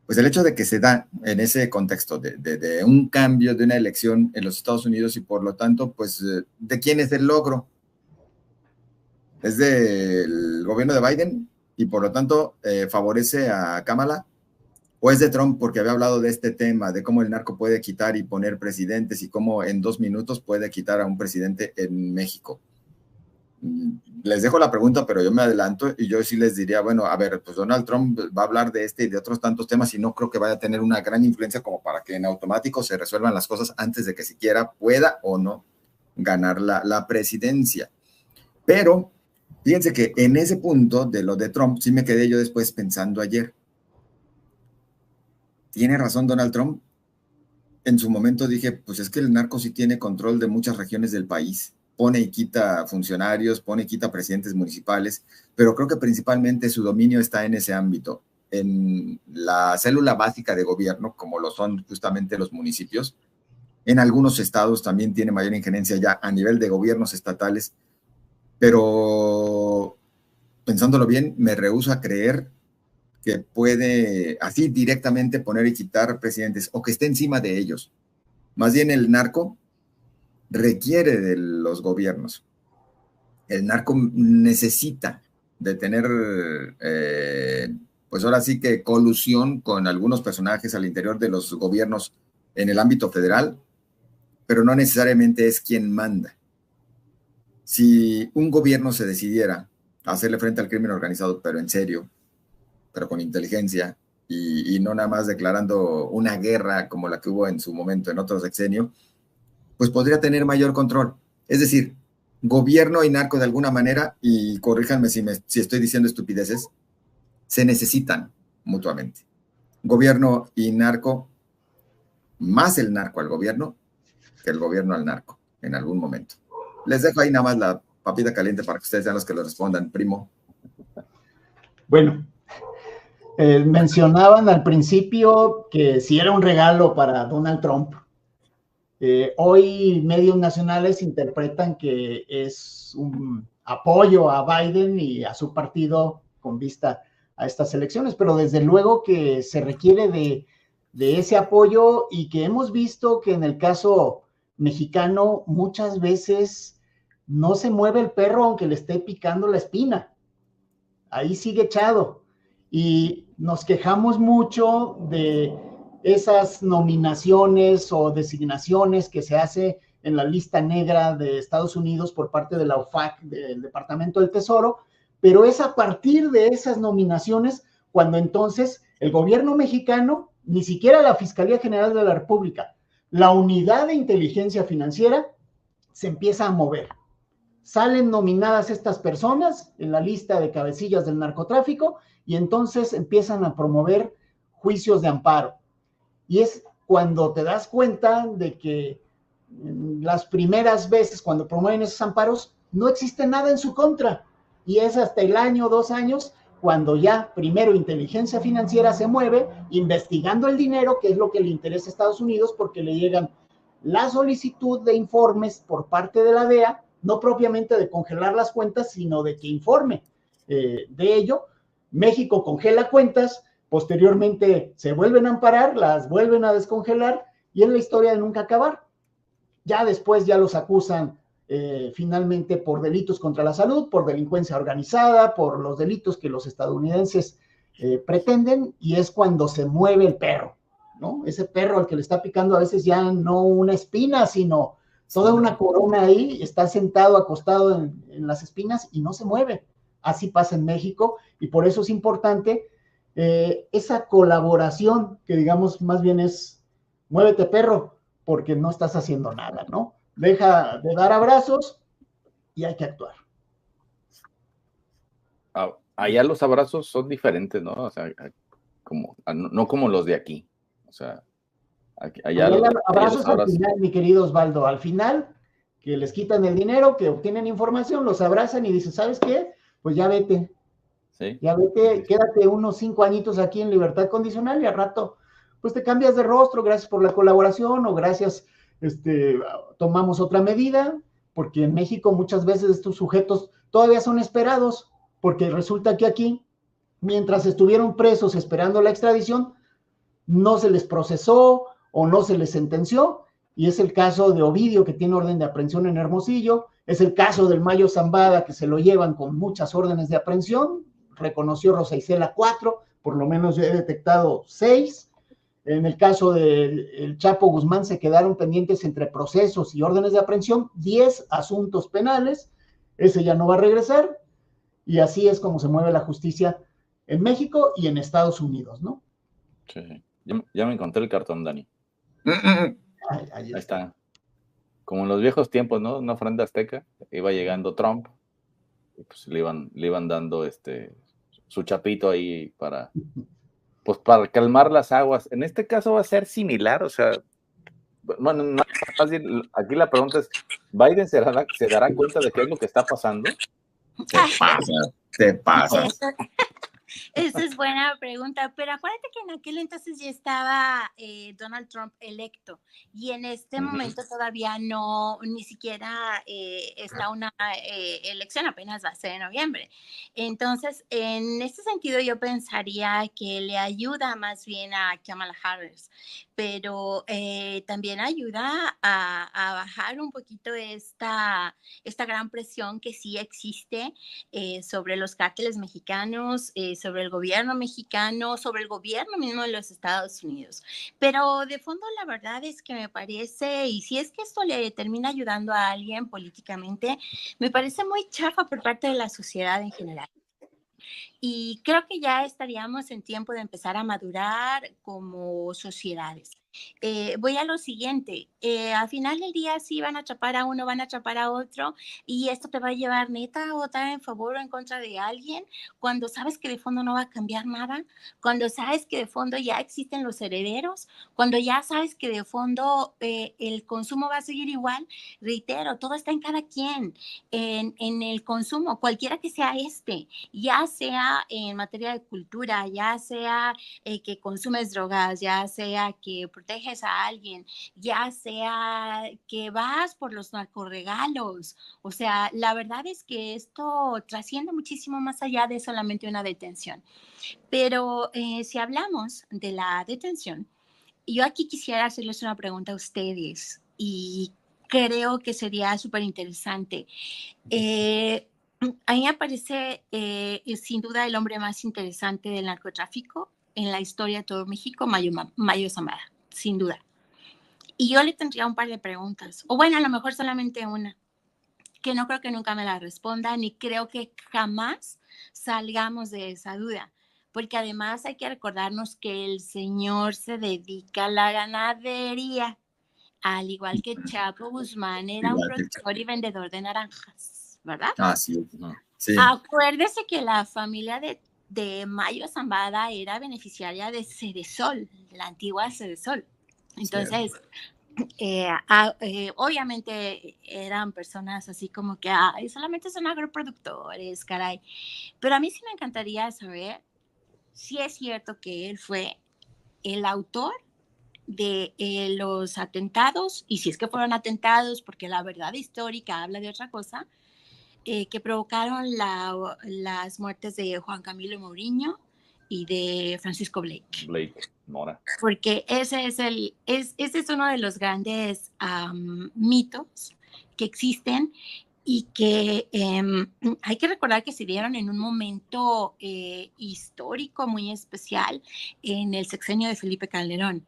hecho de que se da en ese contexto de un cambio, de una elección en los Estados Unidos y por lo tanto, pues, ¿de quién es el logro? ¿Es del gobierno de Biden y por lo tanto favorece a Kamala? ¿O es de Trump porque había hablado de este tema, de cómo el narco puede quitar y poner presidentes y cómo en 2 minutos puede quitar a un presidente en México? Les dejo la pregunta, pero yo me adelanto y yo sí les diría, bueno, a ver, pues Donald Trump va a hablar de este y de otros tantos temas y no creo que vaya a tener una gran influencia como para que en automático se resuelvan las cosas antes de que siquiera pueda o no ganar la presidencia. Pero fíjense que en ese punto de lo de Trump sí me quedé yo después pensando ayer. ¿Tiene razón Donald Trump? En su momento dije, pues es que el narco sí tiene control de muchas regiones del país. Pone y quita funcionarios, pone y quita presidentes municipales, pero creo que principalmente su dominio está en ese ámbito, en la célula básica de gobierno, como lo son justamente los municipios. En algunos estados también tiene mayor injerencia ya a nivel de gobiernos estatales, pero pensándolo bien, me rehúso a creer que puede así directamente poner y quitar presidentes o que esté encima de ellos. Más bien el narco requiere de los gobiernos. El narco necesita de tener, pues ahora sí que colusión con algunos personajes al interior de los gobiernos en el ámbito federal, pero no necesariamente es quien manda. Si un gobierno se decidiera a hacerle frente al crimen organizado, pero en serio, pero con inteligencia, y no nada más declarando una guerra como la que hubo en su momento en otro sexenio, pues podría tener mayor control. Es decir, gobierno y narco de alguna manera, y corríjanme si estoy diciendo estupideces, se necesitan mutuamente. Gobierno y narco, más el narco al gobierno que el gobierno al narco en algún momento. Les dejo ahí nada más la papita caliente para que ustedes sean los que lo respondan, primo. Bueno, mencionaban al principio que si era un regalo para Donald Trump. Hoy medios nacionales interpretan que es un apoyo a Biden y a su partido con vista a estas elecciones, pero desde luego que se requiere de ese apoyo y que hemos visto que en el caso mexicano muchas veces no se mueve el perro aunque le esté picando la espina. Ahí sigue echado. Y nos quejamos mucho de esas nominaciones o designaciones que se hace en la lista negra de Estados Unidos por parte de la OFAC, del Departamento del Tesoro, pero es a partir de esas nominaciones cuando entonces el gobierno mexicano, ni siquiera la Fiscalía General de la República, la Unidad de Inteligencia Financiera, se empieza a mover. Salen nominadas estas personas en la lista de cabecillas del narcotráfico y entonces empiezan a promover juicios de amparo. Y es cuando te das cuenta de que las primeras veces cuando promueven esos amparos no existe nada en su contra. Y es hasta el año, 2 años, cuando ya primero inteligencia financiera se mueve investigando el dinero, que es lo que le interesa a Estados Unidos, porque le llegan la solicitud de informes por parte de la DEA, no propiamente de congelar las cuentas, sino de que informe de ello. México congela cuentas, posteriormente se vuelven a amparar, las vuelven a descongelar y es la historia de nunca acabar. Ya después ya los acusan finalmente por delitos contra la salud, por delincuencia organizada, por los delitos que los estadounidenses pretenden, y es cuando se mueve el perro, ¿no? Ese perro al que le está picando a veces ya no una espina, sino toda una corona ahí, está sentado, acostado en las espinas y no se mueve. Así pasa en México y por eso es importante esa colaboración que digamos más bien es muévete perro porque no estás haciendo nada, ¿no? Deja de dar abrazos y hay que actuar. Allá los abrazos son diferentes, ¿no? O sea, no como los de aquí. O sea, allá los abrazos al final, mi querido Osvaldo, al final, que les quitan el dinero, que obtienen información, los abrazan y dicen, ¿sabes qué? Pues ya vete. ¿Sí? Ya vete, quédate unos 5 añitos aquí en libertad condicional y al rato, pues te cambias de rostro, gracias por la colaboración o gracias, tomamos otra medida, porque en México muchas veces estos sujetos todavía son esperados, porque resulta que aquí, mientras estuvieron presos esperando la extradición, no se les procesó o no se les sentenció, y es el caso de Ovidio, que tiene orden de aprehensión en Hermosillo, es el caso del Mayo Zambada, que se lo llevan con muchas órdenes de aprehensión, reconoció Rosa Isela 4, por lo menos yo he detectado 6, en el caso del Chapo Guzmán se quedaron pendientes entre procesos y órdenes de aprehensión, 10 asuntos penales, ese ya no va a regresar, y así es como se mueve la justicia en México y en Estados Unidos, ¿no? Sí, ya me encontré el cartón, Dani. Ahí está. Como en los viejos tiempos, ¿no? Una ofrenda azteca, iba llegando Trump, y pues le iban dando su chapito ahí para calmar las aguas. En este caso va a ser similar, o sea, bueno, más bien, aquí la pregunta es, ¿Biden se dará cuenta de qué es lo que está pasando? Te pasas. Esa es buena pregunta, pero acuérdate que en aquel entonces ya estaba Donald Trump electo y en este momento todavía no, ni siquiera está una elección, apenas va a ser en noviembre. Entonces, en ese sentido yo pensaría que le ayuda más bien a Kamala Harris, pero también ayuda a bajar un poquito esta gran presión que sí existe sobre los cárteles mexicanos, sobre el gobierno mexicano, sobre el gobierno mismo de los Estados Unidos. Pero de fondo la verdad es que me parece, y si es que esto le termina ayudando a alguien políticamente, me parece muy chafa por parte de la sociedad en general. Y creo que ya estaríamos en tiempo de empezar a madurar como sociedades. Voy a lo siguiente, al final del día sí van a atrapar a uno, van a atrapar a otro y esto te va a llevar neta a votar en favor o en contra de alguien cuando sabes que de fondo no va a cambiar nada, cuando sabes que de fondo ya existen los herederos, cuando ya sabes que de fondo el consumo va a seguir igual. Reitero, todo está en cada quien, en el consumo, cualquiera que sea ya sea en materia de cultura, ya sea que consumes drogas, ya sea que proteges a alguien, ya sea que vas por los narcorregalos. O sea, la verdad es que esto trasciende muchísimo más allá de solamente una detención. Pero si hablamos de la detención, yo aquí quisiera hacerles una pregunta a ustedes y creo que sería súper interesante. A mí me parece sin duda el hombre más interesante del narcotráfico en la historia de todo México, Mayo Zambada, sin duda. Y yo le tendría un par de preguntas, o bueno, a lo mejor solamente una, que no creo que nunca me la responda, ni creo que jamás salgamos de esa duda. Porque además hay que recordarnos que el señor se dedica a la ganadería, al igual que Chapo Guzmán era un productor y vendedor de naranjas, ¿verdad? Sí. Sí. Acuérdese que la familia de Mayo Zambada era beneficiaria de Cedesol, de la antigua Cedesol. Entonces, obviamente eran personas así como que solamente son agroproductores, caray. Pero a mí sí me encantaría saber si es cierto que él fue el autor de los atentados, y si es que fueron atentados, porque la verdad histórica habla de otra cosa, que provocaron las muertes de Juan Camilo Mourinho y de Francisco Blake Mora. Porque ese es uno de los grandes mitos que existen y que hay que recordar que se dieron en un momento histórico muy especial en el sexenio de Felipe Calderón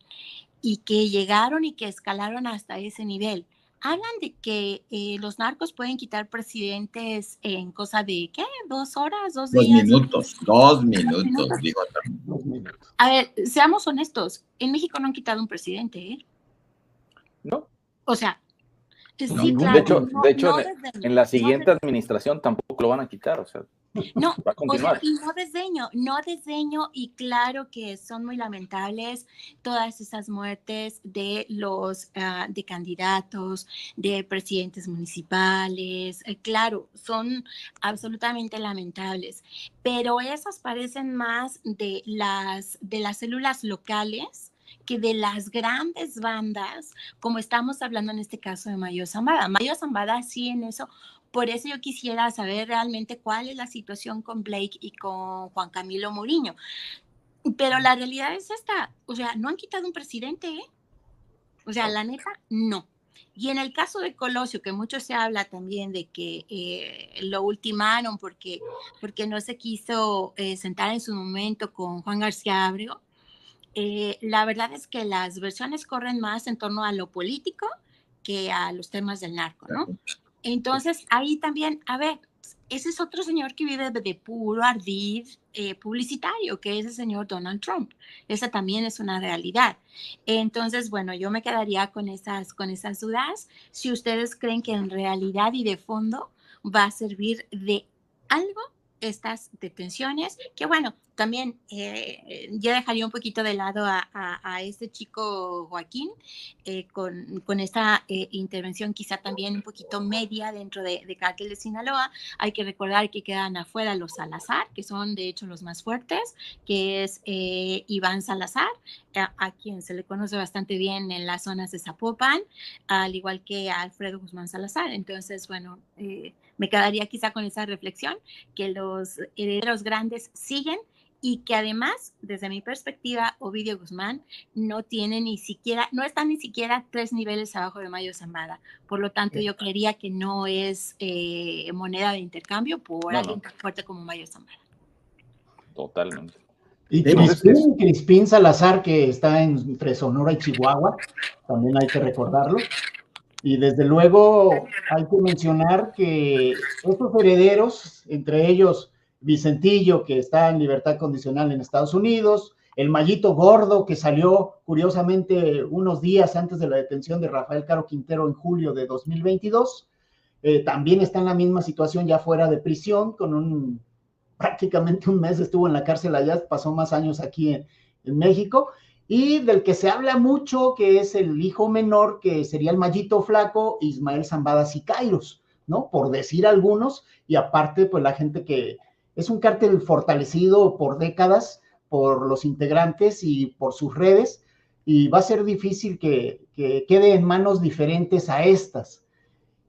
y que llegaron y que escalaron hasta ese nivel. Hablan de que los narcos pueden quitar presidentes en cosa de, ¿qué? 2 horas, 2 días. 2 minutos, digo. 2 minutos. A ver, seamos honestos, en México no han quitado un presidente, ¿eh? No. O sea, no, sí, claro. De hecho, en la siguiente administración tampoco lo van a quitar, o sea. No, va a continuar. O sea, y no desdeño, y claro que son muy lamentables todas esas muertes de los de candidatos, de presidentes municipales, claro, son absolutamente lamentables, pero esas parecen más de las células locales que de las grandes bandas, como estamos hablando en este caso de Mayo Zambada. Mayo Zambada sí en eso. Por eso yo quisiera saber realmente cuál es la situación con Blake y con Juan Camilo Mourinho. Pero la realidad es esta, o sea, no han quitado un presidente, ¿eh? O sea, la neta, no. Y en el caso de Colosio, que mucho se habla también de que lo ultimaron porque no se quiso sentar en su momento con Juan García Abrego, la verdad es que las versiones corren más en torno a lo político que a los temas del narco, ¿no? Entonces, ahí también, a ver, ese es otro señor que vive de puro ardid publicitario, que es el señor Donald Trump. Esa también es una realidad. Entonces, bueno, yo me quedaría con esas dudas. Si ustedes creen que en realidad y de fondo va a servir de algo estas detenciones, que bueno, también yo dejaría un poquito de lado a este chico Joaquín con esta intervención quizá también un poquito media dentro de Cártel de Sinaloa. Hay que recordar que quedan afuera los Salazar, que son de hecho los más fuertes, que es Iván Salazar, a quien se le conoce bastante bien en las zonas de Zapopan, al igual que a Alfredo Guzmán Salazar. Entonces, bueno, me quedaría quizá con esa reflexión, que los herederos grandes siguen y que además, desde mi perspectiva, Ovidio Guzmán no tiene no está ni siquiera 3 niveles abajo de Mayo Zambada. Por lo tanto, yo creería que no es moneda de intercambio por alguien tan fuerte como Mayo Zambada. Totalmente. Y Crispín Salazar, que está entre Sonora y Chihuahua, también hay que recordarlo. Y desde luego hay que mencionar que estos herederos, entre ellos Vicentillo, que está en libertad condicional en Estados Unidos, el Mayito Gordo, que salió curiosamente unos días antes de la detención de Rafael Caro Quintero en julio de 2022, también está en la misma situación ya fuera de prisión, prácticamente un mes estuvo en la cárcel allá, pasó más años aquí en México, y del que se habla mucho, que es el hijo menor, que sería el Mayito Flaco, Ismael Zambada Siqueiros, ¿no? Por decir algunos, y aparte, pues la gente que es un cártel fortalecido por décadas, por los integrantes y por sus redes, y va a ser difícil que quede en manos diferentes a estas.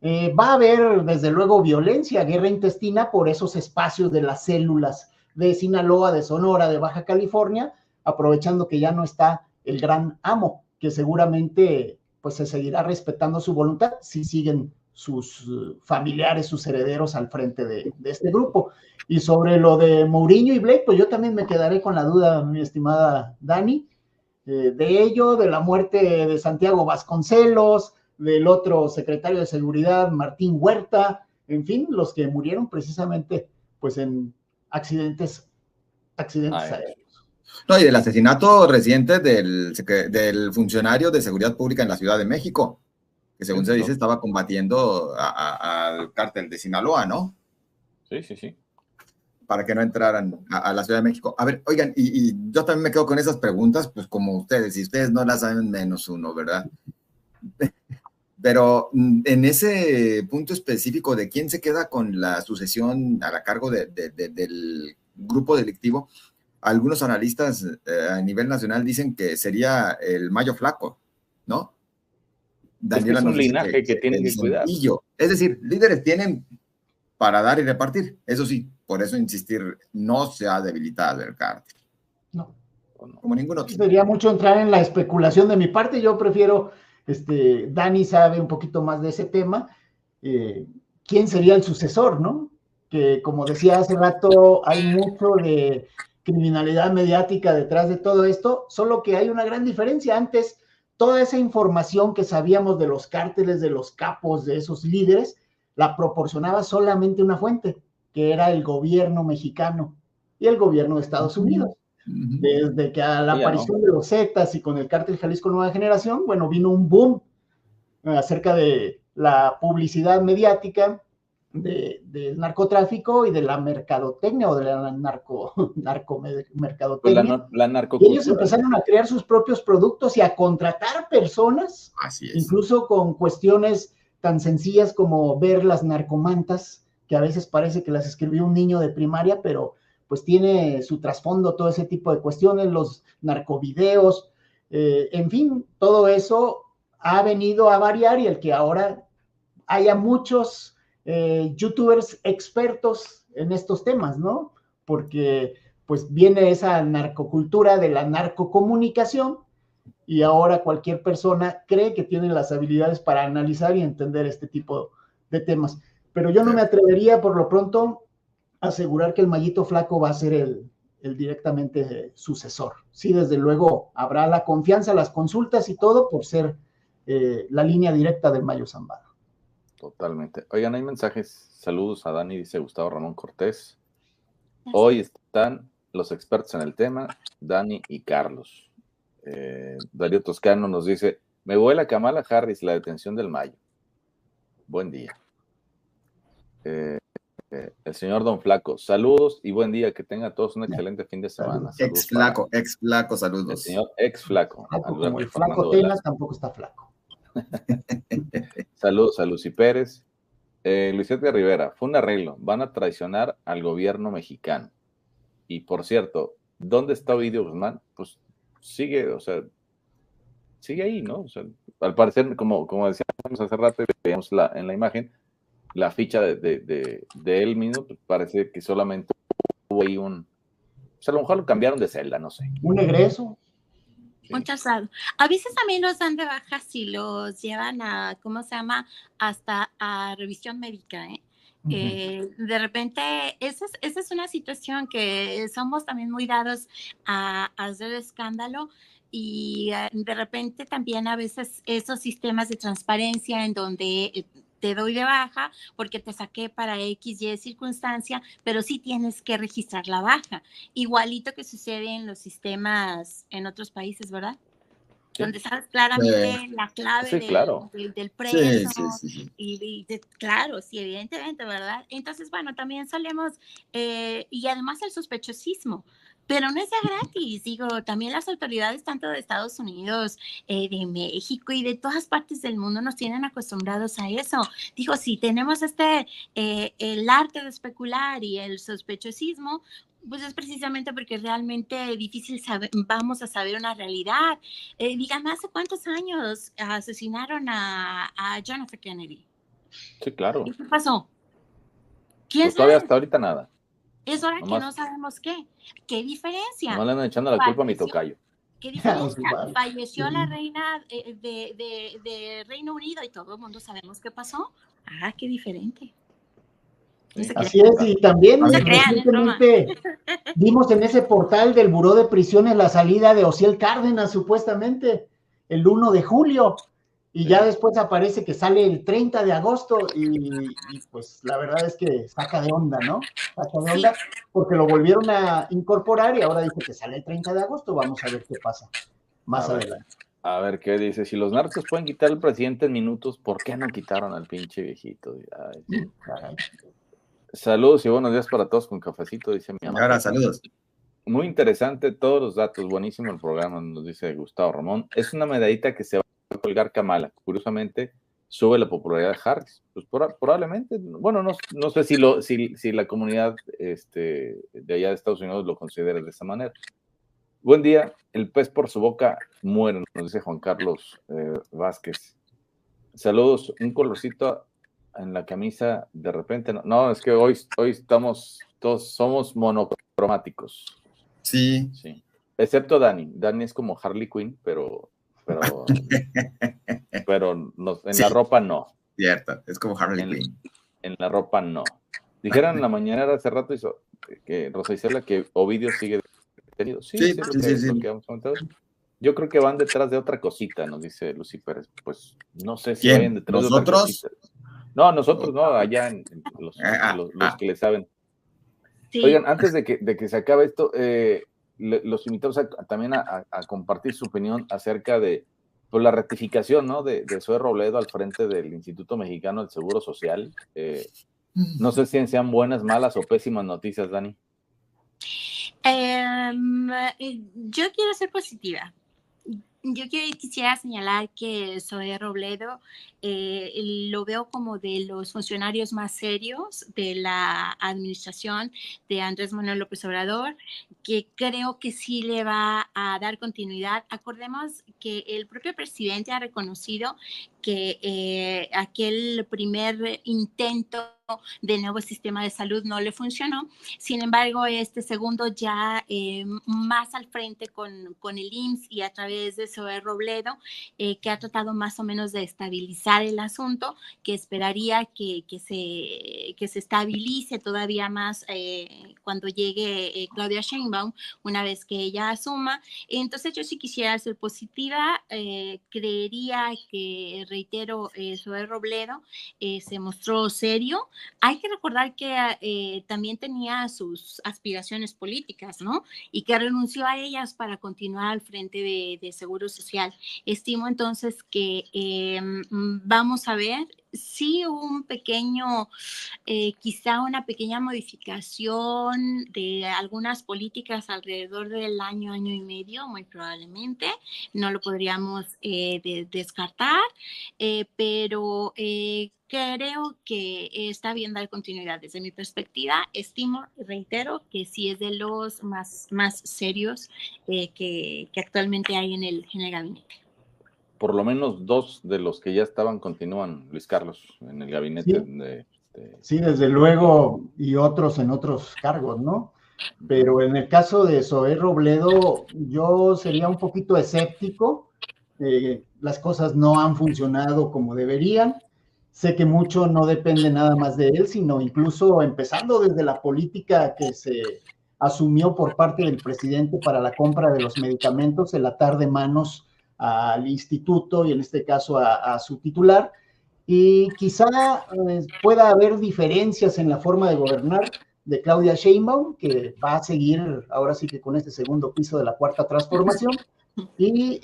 Va a haber, desde luego, violencia, guerra intestina por esos espacios de las células de Sinaloa, de Sonora, de Baja California, aprovechando que ya no está el gran amo, que seguramente pues se seguirá respetando su voluntad si siguen sus familiares, sus herederos al frente de este grupo. Y sobre lo de Mourinho y Blake, pues yo también me quedaré con la duda, mi estimada Dani, de ello, de la muerte de Santiago Vasconcelos, del otro secretario de Seguridad, Martín Huerta, en fin, los que murieron precisamente pues en accidentes aéreos. No, y del asesinato reciente del funcionario de seguridad pública en la Ciudad de México, que según se dice estaba combatiendo al cártel de Sinaloa, ¿no? Sí. Para que no entraran a la Ciudad de México. A ver, oigan, y yo también me quedo con esas preguntas, pues como ustedes, si ustedes no las saben, menos uno, ¿verdad? Pero en ese punto específico de quién se queda con la sucesión a cargo del grupo delictivo, algunos analistas a nivel nacional dicen que sería el Mayo Flaco, ¿no? Daniela es un linaje que tienen que cuidar. Es decir, líderes tienen para dar y repartir. Eso sí, por eso insistir, no se ha debilitado el cártel. No. Como ninguno otro. Sería mucho entrar en la especulación de mi parte. Yo prefiero, Dani sabe un poquito más de ese tema. ¿Quién sería el sucesor, no? Que como decía hace rato, hay mucho de criminalidad mediática detrás de todo esto, solo que hay una gran diferencia. Antes, toda esa información que sabíamos de los cárteles, de los capos, de esos líderes, la proporcionaba solamente una fuente, que era el gobierno mexicano y el gobierno de Estados Unidos. Desde que a la aparición de los Zetas y con el cártel Jalisco Nueva Generación, bueno, vino un boom acerca de la publicidad mediática, del narcotráfico y de la mercadotecnia o de la narcomercadotecnia. La narcocultura. Y ellos empezaron a crear sus propios productos y a contratar personas, incluso con cuestiones tan sencillas como ver las narcomantas, que a veces parece que las escribió un niño de primaria, pero pues tiene su trasfondo todo ese tipo de cuestiones, los narcovideos, en fin, todo eso ha venido a variar, y el que ahora haya muchos youtubers expertos en estos temas, ¿no? Porque pues viene esa narcocultura de la narcocomunicación, y ahora cualquier persona cree que tiene las habilidades para analizar y entender este tipo de temas. Pero yo no me atrevería por lo pronto a asegurar que el Mayito Flaco va a ser el directamente sucesor. Sí, desde luego habrá la confianza, las consultas y todo por ser la línea directa del Mayo Zambada. Totalmente. Oigan, hay mensajes. Saludos a Dani, dice Gustavo Ramón Cortés. Hoy están los expertos en el tema, Dani y Carlos. Darío Toscano nos dice: me vuela Kamala Harris la detención del Mayo. Buen día. El señor Don Flaco, saludos y buen día, que tenga todos un excelente fin de semana. Ex Flaco, saludos. El señor ex Flaco. Como el Flaco Tela tampoco está flaco. Saludos a Lucy Pérez. Luisete Rivera, fue un arreglo, van a traicionar al gobierno mexicano. Y por cierto, ¿dónde está Ovidio Guzmán? Pues sigue, o sea, sigue ahí, ¿no? O sea, al parecer, como decíamos hace rato, veíamos en la imagen, la ficha de él mismo, pues parece que solamente hubo ahí o sea, a lo mejor lo cambiaron de celda, no sé. Un egreso. Sí. Un traslado. A veces también los dan de baja si los llevan a, ¿cómo se llama? Hasta a revisión médica, ¿eh? De repente, esa es una situación que somos también muy dados a hacer escándalo, y de repente también a veces esos sistemas de transparencia en donde te doy de baja porque te saqué para X, Y circunstancia, pero sí tienes que registrar la baja. Igualito que sucede en los sistemas en otros países, ¿verdad? Sí. Donde sabes claramente la clave del preso. Sí. Claro, sí, evidentemente, ¿verdad? Entonces, bueno, también solemos, y además el sospechosismo. Pero no es de gratis, digo, también las autoridades tanto de Estados Unidos, de México y de todas partes del mundo nos tienen acostumbrados a eso. Digo, si tenemos el arte de especular y el sospechosismo, pues es precisamente porque es realmente difícil vamos a saber una realidad. Díganme, ¿hace cuántos años asesinaron a John F. Kennedy? Sí, claro. ¿Y qué pasó? ¿Quién pues todavía hasta ahorita nada. Es hora que no sabemos qué. ¿Qué diferencia? No le andan echando la culpa a mi tocayo. ¿Qué diferencia? Falleció la reina de Reino Unido y todo el mundo sabemos qué pasó. Ah, qué diferente. No así es, y también recientemente vimos en ese portal del Buró de Prisiones la salida de Osiel Cárdenas, supuestamente, el 1 de julio. Y ya después aparece que sale el 30 de agosto y pues la verdad es que saca de onda, ¿no? Saca de onda porque lo volvieron a incorporar y ahora dice que sale el 30 de agosto. Vamos a ver qué pasa más adelante. A ver qué dice. Si los narcos pueden quitar al presidente en minutos, ¿por qué no quitaron al pinche viejito? Ay, caray. Saludos y buenos días para todos con cafecito, dice mi mamá. Ahora, saludos. Muy interesante todos los datos, buenísimo el programa, nos dice Gustavo Ramón. Es una medallita que se va a colgar Kamala. Curiosamente, sube la popularidad de Harris. Pues probablemente, bueno, no sé si la comunidad de allá de Estados Unidos lo considera de esa manera. Buen día, el pez por su boca muere, nos dice Juan Carlos Vázquez. Saludos, un colorcito en la camisa, de repente, no, es que hoy todos somos monocromáticos. Sí. Excepto Dani es como Harley Quinn, pero en la ropa no. Cierto, es como Harley Quinn. En la ropa no. Dijeron en la mañanera hace rato que Rosa Isela que Ovidio sigue detenido. Sí. Yo creo que van detrás de otra cosita, nos dice Lucy Pérez. Pues no sé si vayan detrás de otra cosita. No, nosotros no, allá en los que le saben. Sí. Oigan, antes de que se acabe esto, los invitamos también a compartir su opinión acerca de la rectificación, ¿no? de Zoe Robledo al frente del Instituto Mexicano del Seguro Social. No sé si sean buenas, malas o pésimas noticias, Dani. Yo quiero ser positiva. Yo quisiera señalar que Zoe Robledo lo veo como de los funcionarios más serios de la administración de Andrés Manuel López Obrador, que creo que sí le va a dar continuidad. Acordemos que el propio presidente ha reconocido que aquel primer intento del nuevo sistema de salud no le funcionó. Sin embargo, este segundo ya más al frente con el IMSS y a través de Zoe Robledo, que ha tratado más o menos de estabilizar el asunto, que esperaría que se estabilice todavía más cuando llegue Claudia Sheinbaum, una vez que ella asuma. Entonces yo sí quisiera ser positiva, creería que, reitero, Zoe Robledo se mostró serio. Hay que recordar que también tenía sus aspiraciones políticas, ¿no? Y que renunció a ellas para continuar al frente de Seguro Social. Estimo entonces que vamos a ver sí un pequeño, quizá una pequeña modificación de algunas políticas alrededor del año y medio, muy probablemente, no lo podríamos descartar, pero creo que está bien dar continuidad. Desde mi perspectiva, estimo, reitero, que sí es de los más serios que actualmente hay en el gabinete. Por lo menos 2 de los que ya estaban continúan, Luis Carlos, en el gabinete. Sí, sí, desde luego, y otros en otros cargos, ¿no? Pero en el caso de Zoé Robledo, yo sería un poquito escéptico. Las cosas no han funcionado como deberían. Sé que mucho no depende nada más de él, sino incluso empezando desde la política que se asumió por parte del presidente para la compra de los medicamentos, el atar de manos al instituto y en este caso a su titular. Y quizá pueda haber diferencias en la forma de gobernar de Claudia Sheinbaum, que va a seguir ahora sí que con este segundo piso de la cuarta transformación, y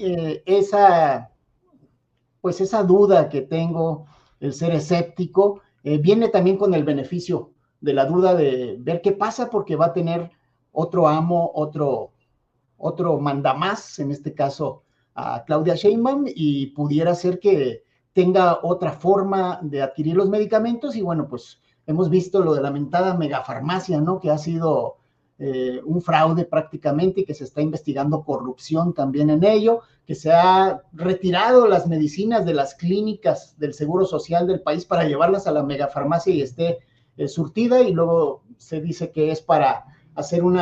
pues esa duda que tengo, el ser escéptico, viene también con el beneficio de la duda de ver qué pasa, porque va a tener otro amo, otro mandamás, en este caso a Claudia Sheinbaum, y pudiera ser que tenga otra forma de adquirir los medicamentos. Y bueno, pues hemos visto lo de la lamentada megafarmacia, ¿no? Que ha sido un fraude prácticamente y que se está investigando corrupción también en ello, que se ha retirado las medicinas de las clínicas del Seguro Social del país para llevarlas a la megafarmacia y esté surtida, y luego se dice que es para hacer un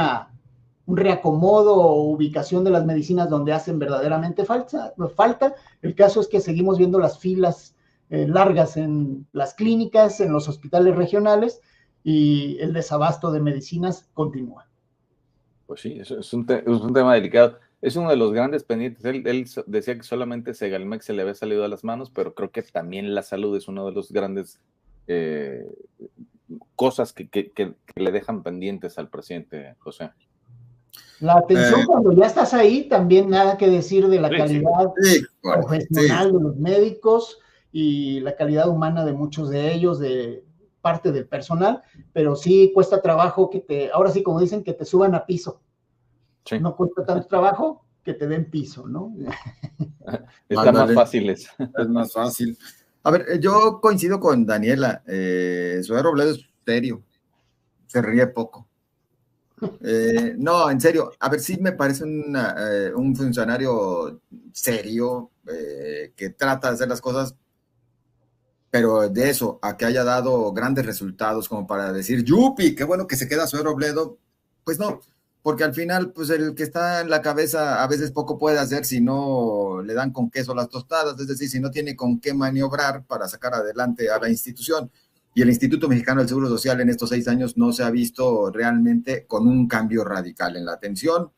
reacomodo o ubicación de las medicinas donde hacen verdaderamente falta. El caso es que seguimos viendo las filas largas en las clínicas, en los hospitales regionales, y el desabasto de medicinas continúa. Pues sí, es un tema delicado. Es uno de los grandes pendientes. Él decía que solamente Segalmex se le había salido a las manos, pero creo que también la salud es uno de los grandes cosas que le dejan pendientes al presidente, José. La atención cuando ya estás ahí, también nada que decir de la calidad profesional de los médicos y la calidad humana de muchos de ellos, de parte del personal, pero sí cuesta trabajo ahora sí, como dicen, que te suban a piso. Sí. No cuesta tanto trabajo que te den piso, ¿no? Está más fácil eso. Es más fácil. A ver, yo coincido con Daniela. Zoé Robledo es serio, se ríe poco. No, en serio, a ver, sí me parece un funcionario serio, que trata de hacer las cosas, pero de eso a que haya dado grandes resultados como para decir, yupi, qué bueno que se queda Zoé Robledo, pues no, porque al final, pues el que está en la cabeza a veces poco puede hacer si no le dan con queso las tostadas, es decir, si no tiene con qué maniobrar para sacar adelante a la institución. Y el Instituto Mexicano del Seguro Social en estos 6 años no se ha visto realmente con un cambio radical en la atención.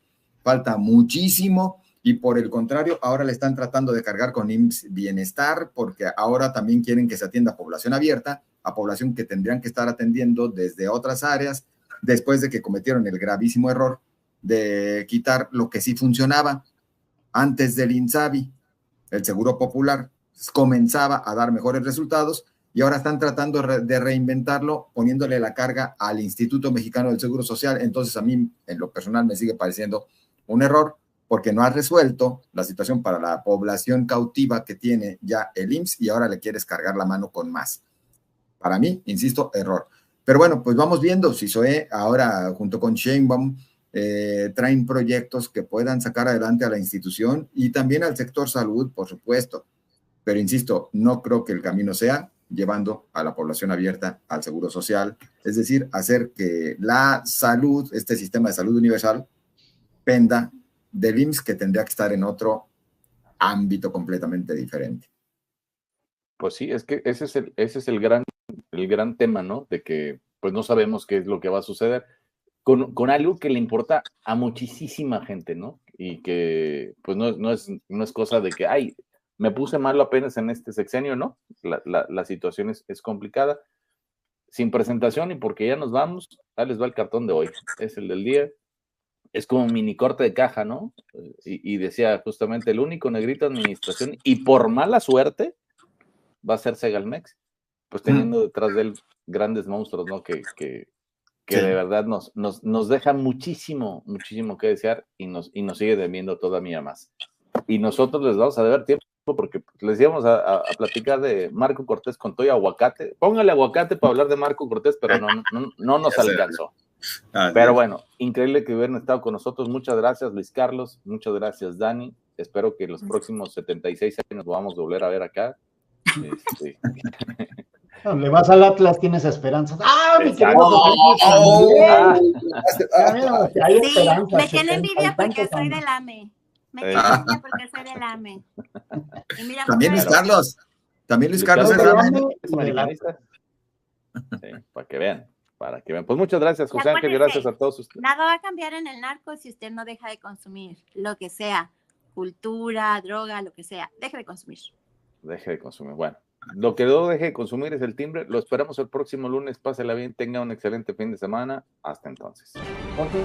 Falta muchísimo y por el contrario, ahora le están tratando de cargar con IMSS Bienestar porque ahora también quieren que se atienda a población abierta, a población que tendrían que estar atendiendo desde otras áreas, después de que cometieron el gravísimo error de quitar lo que sí funcionaba. Antes del INSABI, el Seguro Popular comenzaba a dar mejores resultados, y ahora están tratando de reinventarlo, poniéndole la carga al Instituto Mexicano del Seguro Social. Entonces a mí, en lo personal, me sigue pareciendo un error, porque no ha resuelto la situación para la población cautiva que tiene ya el IMSS, y ahora le quieres cargar la mano con más. Para mí, insisto, error. Pero bueno, pues vamos viendo si Zoé ahora, junto con Sheinbaum, traen proyectos que puedan sacar adelante a la institución y también al sector salud, por supuesto. Pero insisto, no creo que el camino sea llevando a la población abierta al seguro social, es decir, hacer que la salud, este sistema de salud universal, penda del IMSS, que tendría que estar en otro ámbito completamente diferente. Pues sí, es que ese es el gran tema, ¿no? De que pues no sabemos qué es lo que va a suceder con algo que le importa a muchísima gente, ¿no? Y que pues no es cosa de que, ay, me puse malo apenas en este sexenio, ¿no? La situación es complicada. Sin presentación y porque ya nos vamos, ahí les va el cartón de hoy. Es el del día. Es como un mini corte de caja, ¿no? Y decía justamente, el único negrito de administración, y por mala suerte, va a ser Segalmex. pues teniendo detrás de él grandes monstruos, ¿no? Que de verdad nos deja muchísimo que desear y nos sigue debiendo todavía más. Y nosotros les vamos a deber tiempo porque les íbamos a platicar de Marco Cortés con todo y aguacate. Póngale aguacate para hablar de Marco Cortés, pero no nos alcanzó. Pero bueno, increíble que hubieran estado con nosotros. Muchas gracias, Luis Carlos. Muchas gracias, Dani. Espero que los próximos 76 años nos podamos volver a ver acá. Le vas al Atlas, tienes esperanzas. ¡Ah, mi querido! Hay esperanza. Me tiene envidia porque soy del AME. Me tiene envidia porque soy del AME. Y mira, también Luis Carlos. También Luis Carlos es americanista. Sí, para que vean. Pues muchas gracias, José Ángel. Gracias a todos ustedes. Nada va a cambiar en el narco si usted no deja de consumir lo que sea. Cultura, droga, lo que sea. Deje de consumir. Deje de consumir. Bueno. Lo que no deje de consumir es el timbre. Lo esperamos el próximo lunes. Pásela bien, tenga un excelente fin de semana. Hasta entonces. Okay.